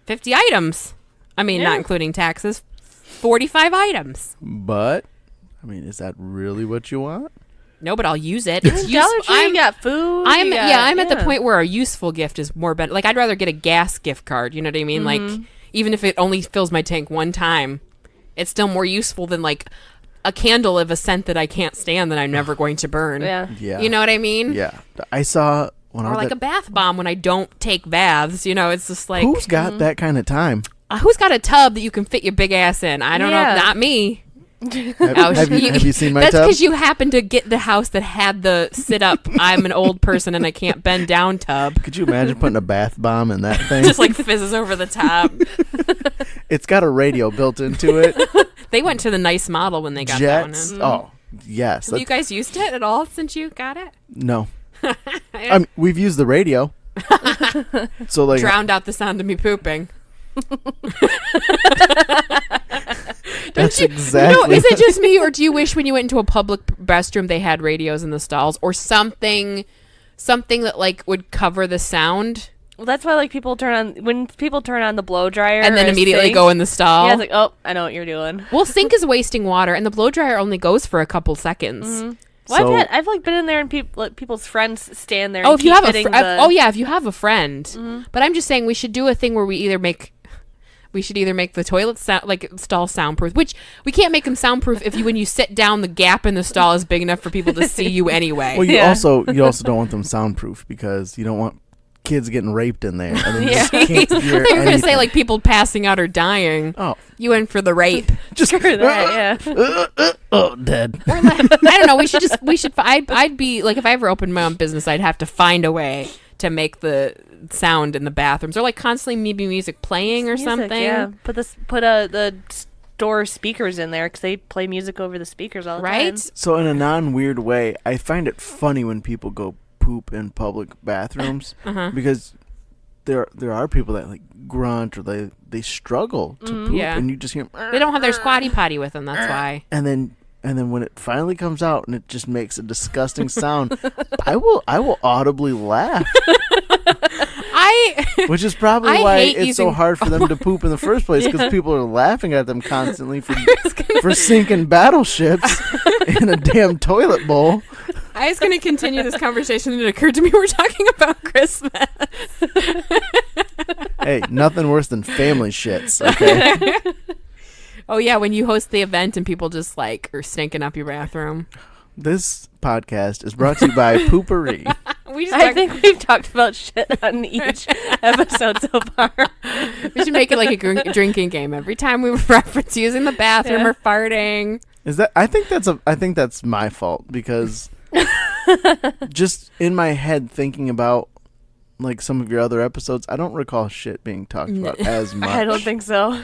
50 items. I mean, not including taxes. 45 items. But, I mean, is that really what you want? No, but I'll use it. It's Dollar Tree, you got food. I'm at the point where a useful gift is more better. Like, I'd rather get a gas gift card. You know what I mean? Like, even if it only fills my tank one time, it's still more useful than like a candle of a scent that I can't stand that I'm never going to burn. Yeah. You know what I mean? Yeah. I saw when I Or was like a bath bomb when I don't take baths. You know, it's just like, who's got that kind of time? who's got a tub that you can fit your big ass in? I don't know. Not me. Have you seen my That's tub? because you happen to get the house that had the sit up, I'm an old person and I can't bend down tub. Could you imagine putting a bath bomb in that thing? Just like fizzes over the top. It's got a radio built into it. They went to the nice model when they got Jets. that one. Oh, yes. Have you guys used it at all since you got it? No. I mean, we've used the radio. So like Drowned out the sound of me pooping. That's exactly. Is it just me, or do you wish when you went into a public restroom they had radios in the stalls or something that like would cover the sound? Well, that's why like when people turn on the blow dryer And then or immediately sink, go in the stall. Yeah, it's like, oh, I know what you're doing. Well, sink is wasting water, and the blow dryer only goes for a couple seconds. Well, I've like been in there and people's friends stand there. Oh, and if you have hitting if you have a friend. But I'm just saying we should do a thing where we should either make the toilet stall soundproof, which we can't make them soundproof when you sit down, the gap in the stall is big enough for people to see you anyway. Well, you also don't want them soundproof because you don't want kids getting raped in there. And then you just can't hear I thought you were going to say anything. like people passing out or dying. Oh. You went for the rape. Just Screw that, yeah. oh, dead. I don't know. I'd be like, if I ever opened my own business, I'd have to find a way to make the sound in the bathrooms, or like constantly maybe music playing or something. Yeah, put the store speakers in there because they play music over the speakers all the time. Right? So in a non-weird way, I find it funny when people go poop in public bathrooms because there are people that like grunt or they struggle to poop, and you just hear They don't have their squatty potty with them. That's why. and then when it finally comes out and it just makes a disgusting sound, I will audibly laugh. Which is probably I why hate it's so using- hard for them to poop in the first place, because people are laughing at them constantly for sinking battleships in a damn toilet bowl. I was going to continue this conversation, and it occurred to me we're talking about Christmas. Hey, nothing worse than family shits, okay? Oh yeah, when you host the event and people just like are stinking up your bathroom. This podcast is brought to you by Poopery. I think we've talked about shit on each episode so far. We should make it like a drinking game. Every time we reference using the bathroom or farting. Is that? I think that's my fault, because just in my head thinking about like some of your other episodes, I don't recall shit being talked about as much. I don't think so.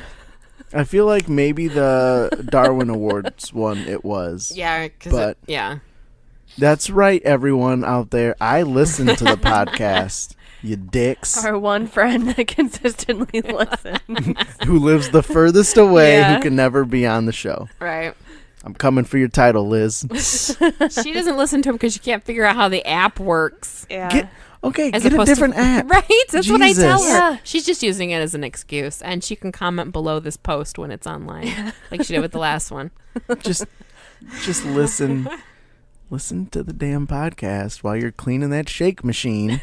I feel like maybe the Darwin Awards one it was. Yeah, but yeah. That's right, everyone out there. I listen to the podcast, you dicks. Our one friend that consistently listens. Who lives the furthest away, Yeah. who can never be on the show. Right. I'm coming for your title, Liz. She doesn't listen to him because she can't figure out how the app works. Yeah. Get a opposed different to, app. Right? That's what I tell Jesus. her. Yeah. She's just using it as an excuse, and she can comment below this post when it's online, like she did with the last one. Just listen listen to the damn podcast while you're cleaning that shake machine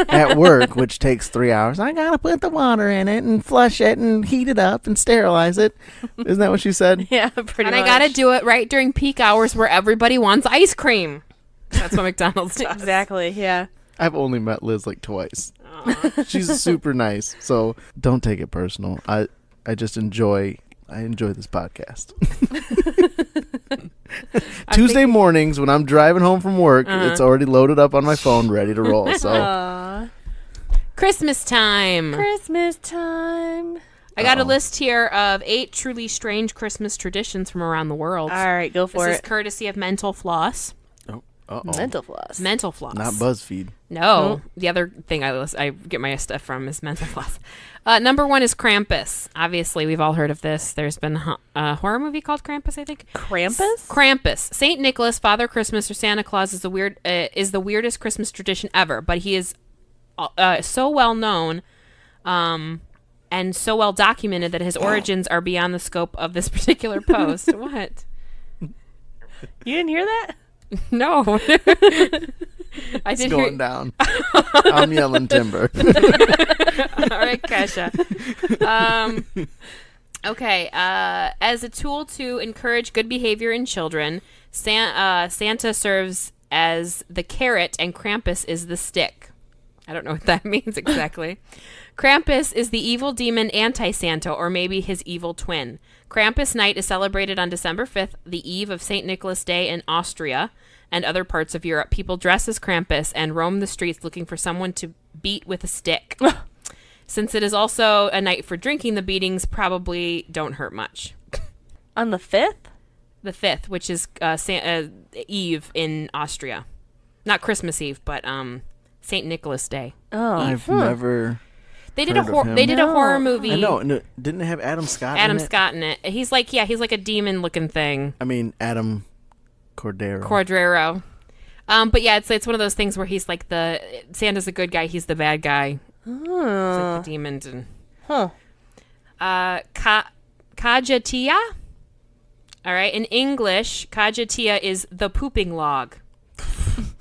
at work, which takes 3 hours. I gotta put the water in it and flush it and heat it up and sterilize it. Isn't that what you said? Yeah, pretty much. And I gotta do it right during peak hours where everybody wants ice cream. That's what McDonald's does. Exactly, yeah. I've only met Liz like twice. She's super nice, so don't take it personal. I just enjoy this podcast. Tuesday mornings when I'm driving home from work, it's already loaded up on my phone, ready to roll. So Christmas time. Christmas time. I got a list here of 8 truly strange Christmas traditions from around the world. All right, go for This it. is courtesy of Mental Floss. Mental floss. Mental Floss. not BuzzFeed. No. The other thing I get my stuff from is Mental Floss. Number 1 is Krampus. Obviously, we've all heard of this. There's been a horror movie called Krampus, I think. Krampus? Krampus. Saint Nicholas, Father Christmas, or Santa Claus is the weirdest Christmas tradition ever, but he is so well known and so well documented that his origins are beyond the scope of this particular post. What? You didn't hear that? No. I It's did going down. I'm yelling timber. All right, Kesha. Okay. As a tool to encourage good behavior in children, Santa serves as the carrot and Krampus is the stick. I don't know what that means exactly. Krampus is the evil demon anti-Santa, or maybe his evil twin. Krampus Night is celebrated on December 5th, the eve of St. Nicholas Day in Austria and other parts of Europe. People dress as Krampus and roam the streets looking for someone to beat with a stick. Since it is also a night for drinking, the beatings probably don't hurt much. On the 5th? The 5th, which is Eve in Austria. Not Christmas Eve, but St. Nicholas Day. Oh. I've never. They did heard of him. a horror movie. I know. No, didn't it have Adam Scott? Adam in it? Scott in it. He's like a demon looking thing. I mean, Adam Cordero. Cordero. But yeah, it's one of those things where he's like Santa's a good guy, he's the bad guy. Oh. It's like the demons and Huh. Kajatia. All right, in English, Kajatia is the pooping log.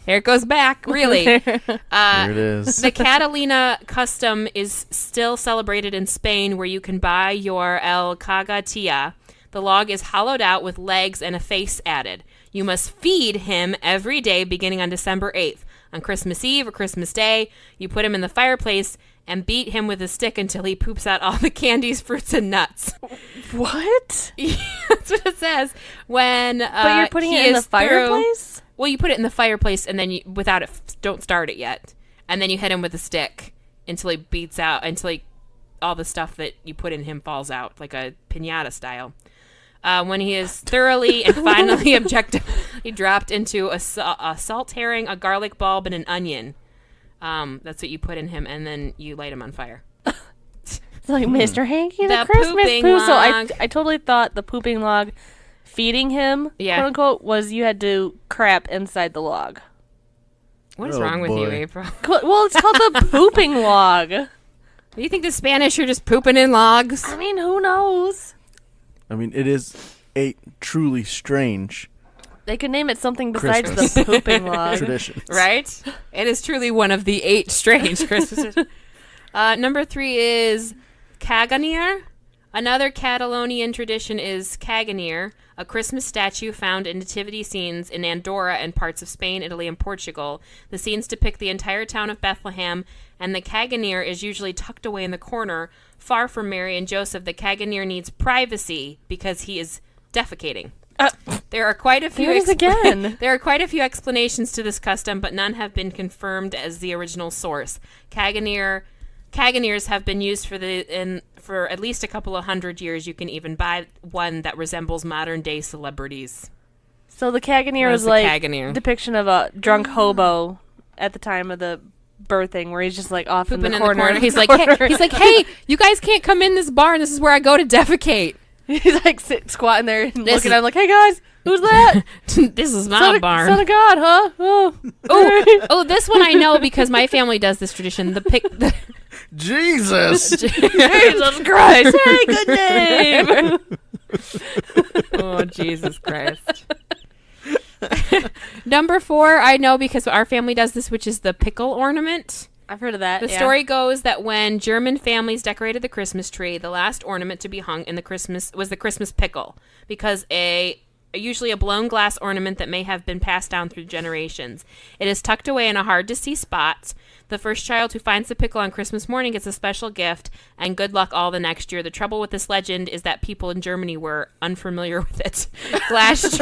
Here it goes back, really. There it is. The Catalina custom is still celebrated in Spain, where you can buy your El Cagatia. The log is hollowed out with legs and a face added. You must feed him every day beginning on December 8th. On Christmas Eve or Christmas Day, you put him in the fireplace and beat him with a stick until he poops out all the candies, fruits, and nuts. What? That's what it says. But you're putting it in the fireplace? Well, you put it in the fireplace and then without it, don't start it yet. And then you hit him with a stick until he beats out, all the stuff that you put in him falls out, like a piñata style. When he is thoroughly and finally objectively dropped into a salt herring, a garlic bulb, and an onion. That's what you put in him, and then you light him on fire. It's like Mr. Hanky the The Christmas pooping poo. So log. I totally thought the pooping log feeding him, Yeah. quote unquote, was you had to crap inside the log. What is Oh, wrong with you, boy. April? Well, it's called the pooping log. Do you think the Spanish are just pooping in logs? I mean, who knows? I mean, it is 8 truly strange They could name it something besides Christmas. the pooping log. traditions. Right? It is truly one of the 8 strange Christmases. Number 3 is Caganier. Another Catalonian tradition is Caganier, a Christmas statue found in nativity scenes in Andorra and parts of Spain, Italy, and Portugal. The scenes depict the entire town of Bethlehem, and the Caganier is usually tucked away in the corner, far from Mary and Joseph. The Caganier needs privacy because he is defecating. There are quite a few There it is again. There are quite a few explanations to this custom, but none have been confirmed as the original source. Cagoniers have been used for at least a couple of hundred years. You can even buy one that resembles modern day celebrities. So the Caganier What is was the like Caganier? depiction of a drunk hobo at the time of the birthing, where he's just like off in Pooping the in corner. the corner. He's like, hey, you guys can't come in this barn. This is where I go to defecate. He's like squatting there and This looking is- at him like, hey guys, who's that? This is my barn. Son of God, huh? Oh. Oh, this one I know because my family does this tradition. Jesus! Jesus Christ. Hey, good name. Oh, Jesus Christ. Number 4, I know because our family does this, which is the pickle ornament. I've heard of that. The story goes that when German families decorated the Christmas tree, the last ornament to be hung in the Christmas pickle, because usually a blown glass ornament that may have been passed down through generations. It is tucked away in a hard-to-see spot. The first child who finds the pickle on Christmas morning gets a special gift, and good luck all the next year. The trouble with this legend is that people in Germany were unfamiliar with it. Glass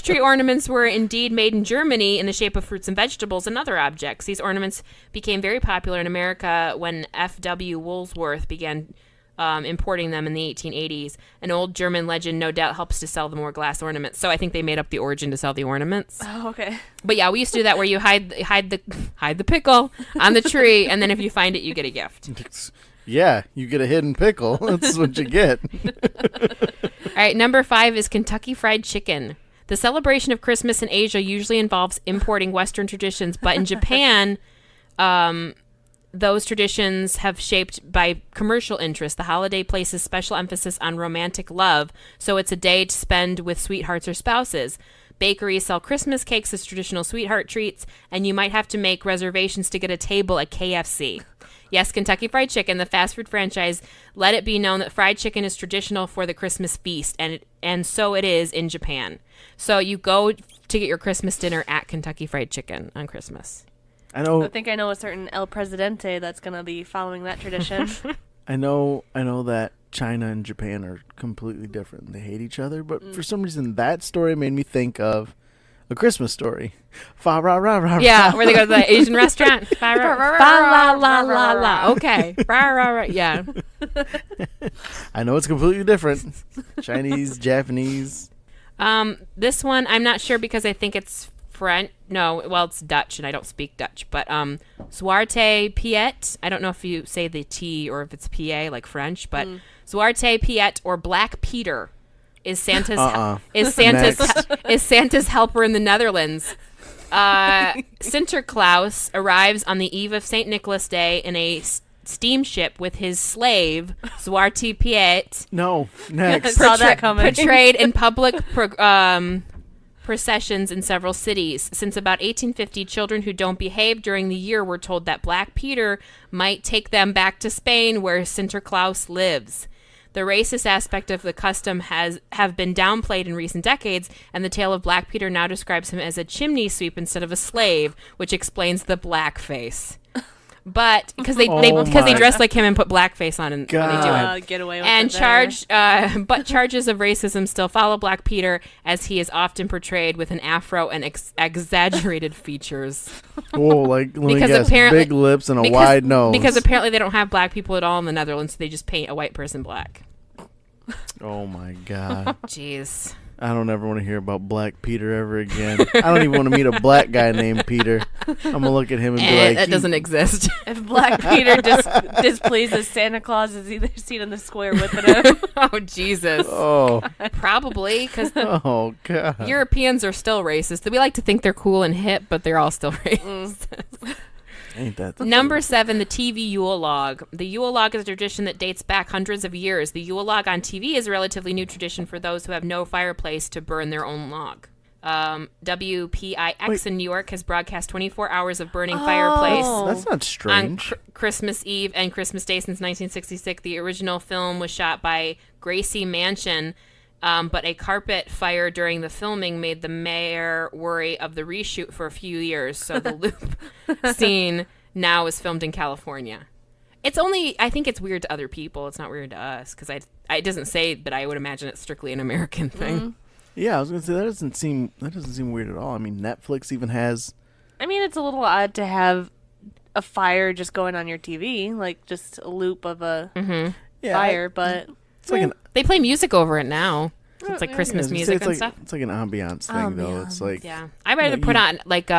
tree ornaments were indeed made in Germany in the shape of fruits and vegetables and other objects. These ornaments became very popular in America when F.W. Woolsworth began importing them in the 1880s. An old German legend no doubt helps to sell the more glass ornaments. So I think they made up the origin to sell the ornaments. Oh, okay. But yeah, we used to do that where you hide the pickle on the tree, and then if you find it, you get a gift. Yeah, you get a hidden pickle. That's what you get. All right, number 5 is Kentucky Fried Chicken. The celebration of Christmas in Asia usually involves importing Western traditions, but in Japan, those traditions have shaped by commercial interest. The holiday places special emphasis on romantic love, so it's a day to spend with sweethearts or spouses. Bakeries sell Christmas cakes as traditional sweetheart treats, and you might have to make reservations to get a table at KFC. Yes, Kentucky Fried Chicken, the fast food franchise, let it be known that fried chicken is traditional for the Christmas feast, and so it is in Japan. So you go to get your Christmas dinner at Kentucky Fried Chicken on Christmas. I think I know a certain El Presidente that's going to be following that tradition. I know that China and Japan are completely different. They hate each other, but for some reason that story made me think of A Christmas Story. Fa ra ra ra. Yeah, where they go to the Asian restaurant. Fa ra la la la la. Okay. Ra ra ra. Yeah. I know it's completely different. Chinese, Japanese. This one I'm not sure because I think it's French. No, well, it's Dutch, and I don't speak Dutch. But Zwarte Piet. I don't know if you say the T or if it's PA like French, but Zwarte Piet or Black Peter is Santa's Santa's helper in the Netherlands. Sinterklaas arrives on the eve of St. Nicholas Day in a steamship with his slave Zwarte Piet. No, next. Saw that coming. Portrayed in public processions in several cities. Since about 1850, children who don't behave during the year were told that Black Peter might take them back to Spain where Sinterklaas lives. The racist aspect of the custom have been downplayed in recent decades, and the tale of Black Peter now describes him as a chimney sweep instead of a slave, which explains the blackface. But because they dress like him and put blackface on when they do it, get away with and it but charges of racism still follow Black Peter, as he is often portrayed with an afro and exaggerated features. Oh, like let me guess, big lips and a wide nose. Because apparently they don't have black people at all in the Netherlands, so they just paint a white person black. Oh my God. Jeez. I don't ever want to hear about Black Peter ever again. I don't even want to meet a black guy named Peter. I'm going to look at him and be like... That doesn't exist. If Black Peter displeases Santa Claus is either seen in the square whipping him. Oh, Jesus. Oh. Probably, because oh, God. Europeans are still racist. We like to think they're cool and hip, but they're all still racist. Ain't that Number 7, the TV Yule log. The Yule log is a tradition that dates back hundreds of years. The Yule log on TV is a relatively new tradition for those who have no fireplace to burn their own log. WPIX in New York has broadcast 24 hours of burning fireplace. That's not strange. On Christmas Eve and Christmas Day since 1966. The original film was shot by Gracie Mansion, but a carpet fire during the filming made the mayor worry of the reshoot for a few years. So the loop scene now is filmed in California. I think it's weird to other people. It's not weird to us because it doesn't say, but I would imagine it's strictly an American thing. Mm-hmm. Yeah, I was gonna say that doesn't seem weird at all. I mean, Netflix even has. I mean, it's a little odd to have a fire just going on your TV, like just a loop of a fire, but it's like they play music over it now. It's like Christmas music and stuff. It's like an ambiance thing, though. It's like I'd rather put on like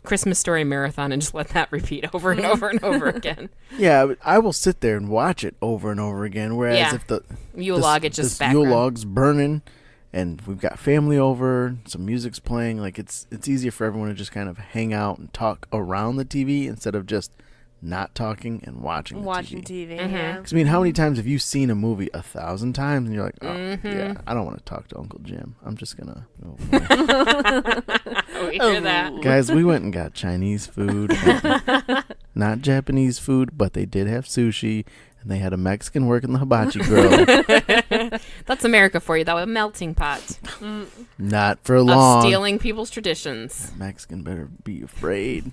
Christmas Story marathon and just let that repeat over and over and over again. Yeah, I will sit there and watch it over and over again. Whereas if the Yule log, it's just Yule log's burning, and we've got family over, some music's playing, like it's easier for everyone to just kind of hang out and talk around the TV instead of just not talking and watching the Watching TV. TV, yeah. Because, I mean, how many times have you seen a movie 1,000 times and you're like, oh, yeah, I don't want to talk to Uncle Jim. I'm just going to... We hear that. Guys, we went and got Chinese food. And not Japanese food, but they did have sushi. And they had a Mexican working the hibachi grill. That's America for you, though. A melting pot. Not for long. Of stealing people's traditions. Mexican better be afraid.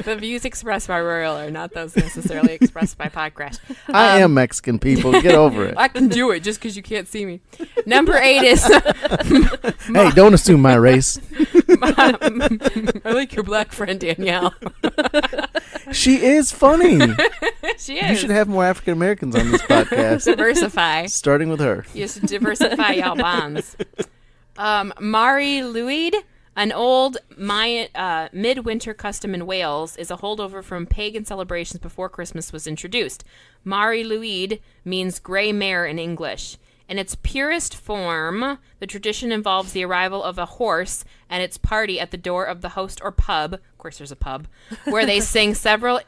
The views expressed by Royal are not those necessarily expressed by Podcrashed. I am Mexican, people. Get over it. I can do it just because you can't see me. Number 8 is... Hey, don't assume my race. I like your black friend, Danielle. She is funny. She is. You should have more African Americans on this podcast. Diversify. Starting with her. You should diversify y'all bonds. Mari Lwyd, an old midwinter custom in Wales, is a holdover from pagan celebrations before Christmas was introduced. Mari Lwyd means grey mare in English. In its purest form, the tradition involves the arrival of a horse and its party at the door of the host or pub, of course there's a pub, where they sing several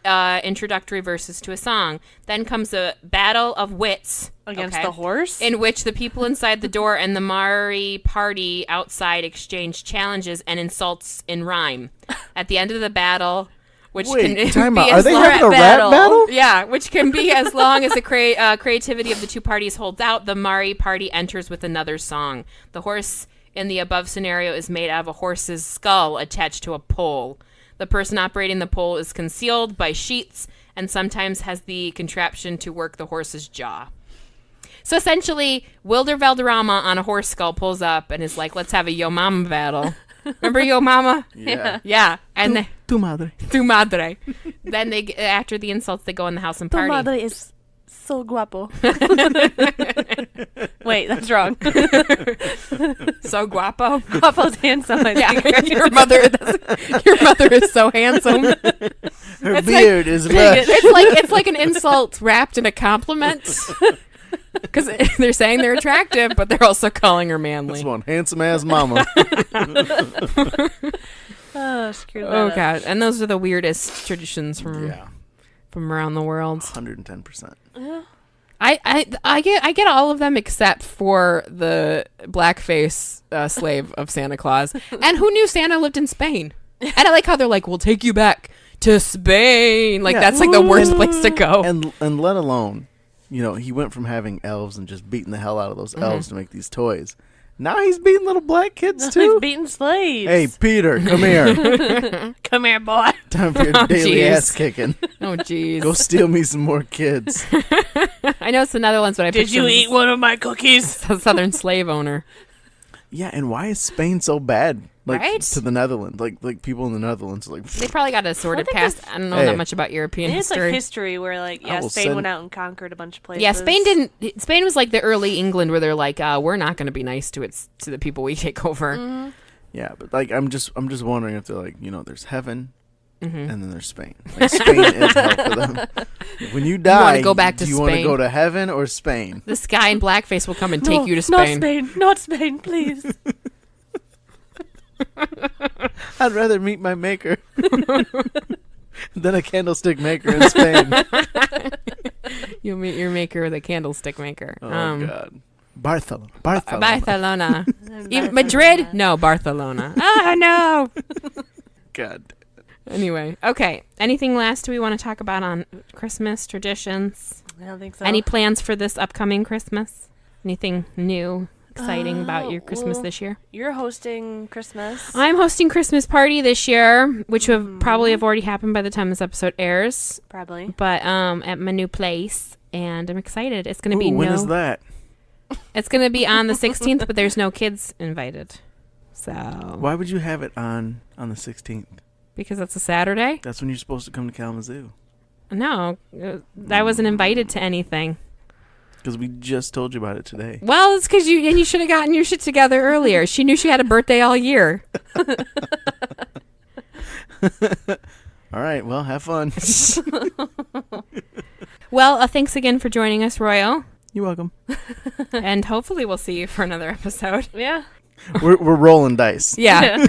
introductory verses to a song. Then comes a battle of wits. Against the horse? In which the people inside the door and the Mari party outside exchange challenges and insults in rhyme. At the end of the battle... Which Wait, can time be out. as Are they long- having a rap battle? Yeah, which can be as long as the creativity of the two parties holds out. The Mari party enters with another song. The horse in the above scenario is made out of a horse's skull attached to a pole. The person operating the pole is concealed by sheets and sometimes has the contraption to work the horse's jaw. So essentially, Wilder Valderrama on a horse skull pulls up and is like, let's have a Yo Mama battle. Remember Yo Mama? Yeah. Yeah. And Tu madre. Tu madre. Then they, after the insults, they go in the house and Tu party. madre is so guapo. Wait, that's wrong. So guapo. Guapo's handsome, I think. Yeah, your mother is so handsome. Her It's beard is lush. It's like an insult wrapped in a compliment. Because they're saying they're attractive, but they're also calling her manly. That's one handsome-ass mama. Oh, screw that Oh up. god! And those are the weirdest traditions from around the world. 110%. I get all of them except for the blackface slave of Santa Claus. And who knew Santa lived in Spain? And I like how they're like, "We'll take you back to Spain." Like that's like the worst place to go. And let alone, you know, he went from having elves and just beating the hell out of those elves to make these toys. Now he's beating little black kids too. He's beating slaves. Hey, Peter, come here. Come here, boy. Time for your daily jeez. ass kicking. Oh jeez. Go steal me some more kids. I know it's the Netherlands, but I Did you eat one of my cookies? a Southern slave owner. Yeah, and why is Spain so bad? Like Right? to the Netherlands, like people in the Netherlands, are like They probably got a sordid think past. I don't know Hey. that much about European It's history. like history where, like, I yeah, will Spain send- went out and conquered a bunch of places. Yeah, Spain was like the early England where they're like, we're not going to be nice to the people we take over. yeah, but like I'm just wondering if they're like, you know, there's heaven. And then there's Spain. Like, Spain is hell for them. When you die, wanna go back to do you want to Spain? go to heaven or Spain? This guy in blackface will come and take you to Not Spain. Spain. Not Spain, please. I'd rather meet my maker than a candlestick maker in Spain. You'll meet your maker, the candlestick maker. Oh God, Barcelona. Barcelona. Even Madrid? No, Barcelona. Oh no. God. Anyway, okay. Anything last we want to talk about on Christmas traditions? I don't think so. Any plans for this upcoming Christmas? Anything new, exciting about your Christmas well, this year? You're hosting Christmas. I'm hosting Christmas party this year, which would probably have already happened by the time this episode airs. Probably. But at my new place, and I'm excited. It's going to be when is that? It's going to be on the 16th, but there's no kids invited. So Why would you have it on the 16th? because it's a Saturday? That's when you're supposed to come to Kalamazoo. No, I wasn't invited to anything. Because we just told you about it today. Well, it's because you should have gotten your shit together earlier. She knew she had a birthday all year. All right, well, have fun. Well, thanks again for joining us, Royal. You're welcome. And hopefully we'll see you for another episode. Yeah. We're rolling dice. Yeah.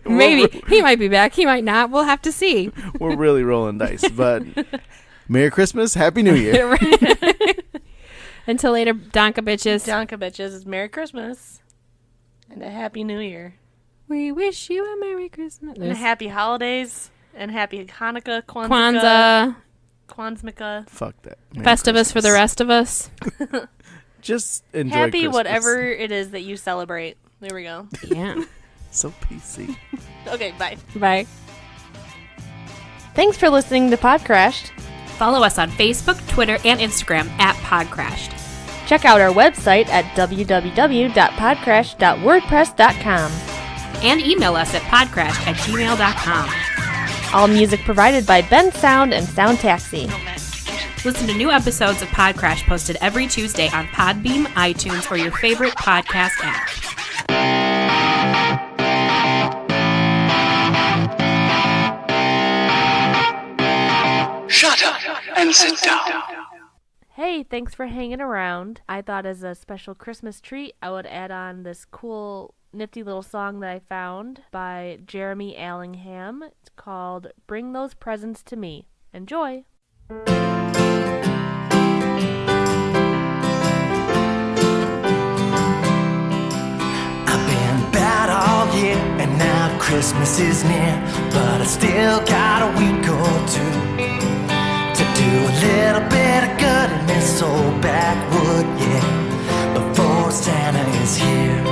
Maybe. He might be back. He might not. We'll have to see. We're really rolling dice. But Merry Christmas. Happy New Year. Until later, Donka bitches. Donka bitches, Merry Christmas. And a Happy New Year. We wish you a Merry Christmas. And Happy Holidays. And Happy Hanukkah, Kwanzaa. Fuck that. Merry Festivus Christmas. for the rest of us. Just enjoy Happy Christmas. whatever it is that you celebrate. There we go. Yeah. So PC. Okay, bye. Bye. Thanks for listening to Podcrashed. Follow us on Facebook, Twitter, and Instagram at Podcrashed. Check out our website at www.podcrashed.wordpress.com. And email us at podcrashed@gmail.com. All music provided by Ben Sound and Sound Taxi. Listen to new episodes of Podcrashed posted every Tuesday on Podbeam, iTunes, or your favorite podcast app. Shut up and sit down. Hey, thanks for hanging around. I thought as a special Christmas treat, I would add on this cool, nifty little song that I found by Jeremy Allingham. It's called Bring Those Presents to Me. Enjoy! I've been bad all year, and now Christmas is near, but I still got a week or two to do a little bit of good in this old backwood, yeah, before Santa is here.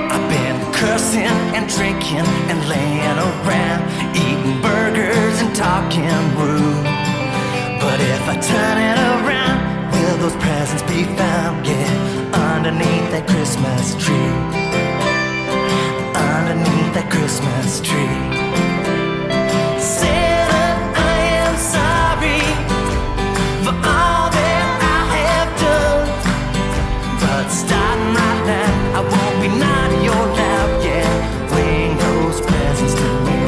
I've been cursing and drinking and laying around, eating burgers and talking rude. But if I turn it around, will those presents be found? Yeah, underneath that Christmas tree. Underneath that Christmas tree. Santa, I am sorry for all that I have done, but starting right now, I won't be naughty or loud. Yeah, bring those presents to me.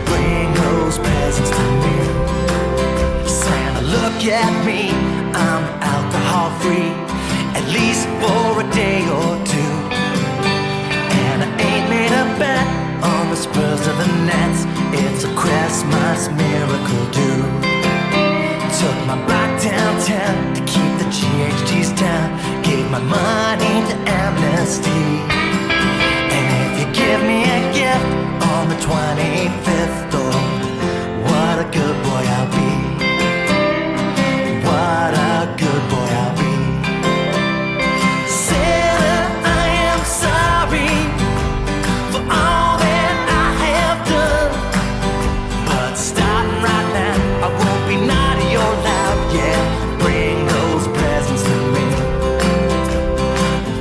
Bring those presents to me. Santa, look at me, I'm alcohol free, at least for a day or two. And I ain't made a bet on the spurs of the Nets. It's a Christmas miracle due. Took my bike downtown to keep the GHGs down. Gave my money to Amnesty. And if you give me a gift on the 25th, oh, what a good boy I'll be. What a good boy I'll be. Santa, I am sorry for all that I have done, but starting right now, I won't be naughty or loud. Yeah, bring those presents to me.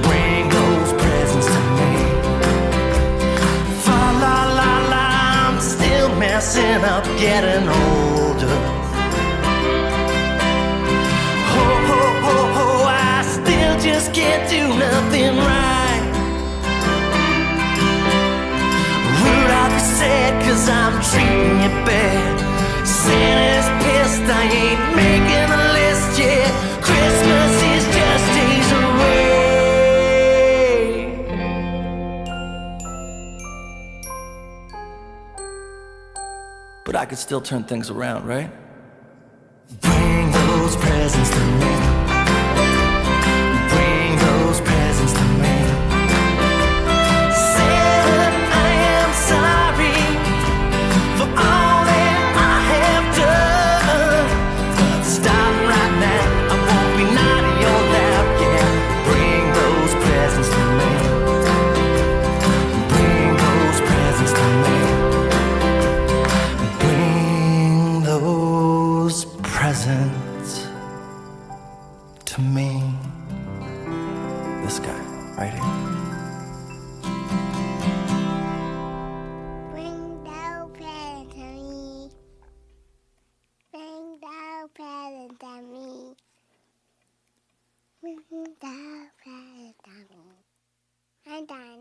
Bring those presents to me. Fa la la la, I'm still messing up, getting older. Ho ho ho ho, I still just can't do nothing right. Rudolph is sad 'cause I'm treating you bad. Santa's pissed I ain't making a list yet. Christmas is just days away. But I could still turn things around, right? Bring those presents to me. Bring those presents to me. Santa, I am sorry for all that I have done, but starting right now, I won't be naughty or loud. Yeah, bring those presents to me. Bring those presents to me. Bring those presents to me. This guy, right here. Bring the present to me. Bring the present to me. Bring the present to me. I'm done.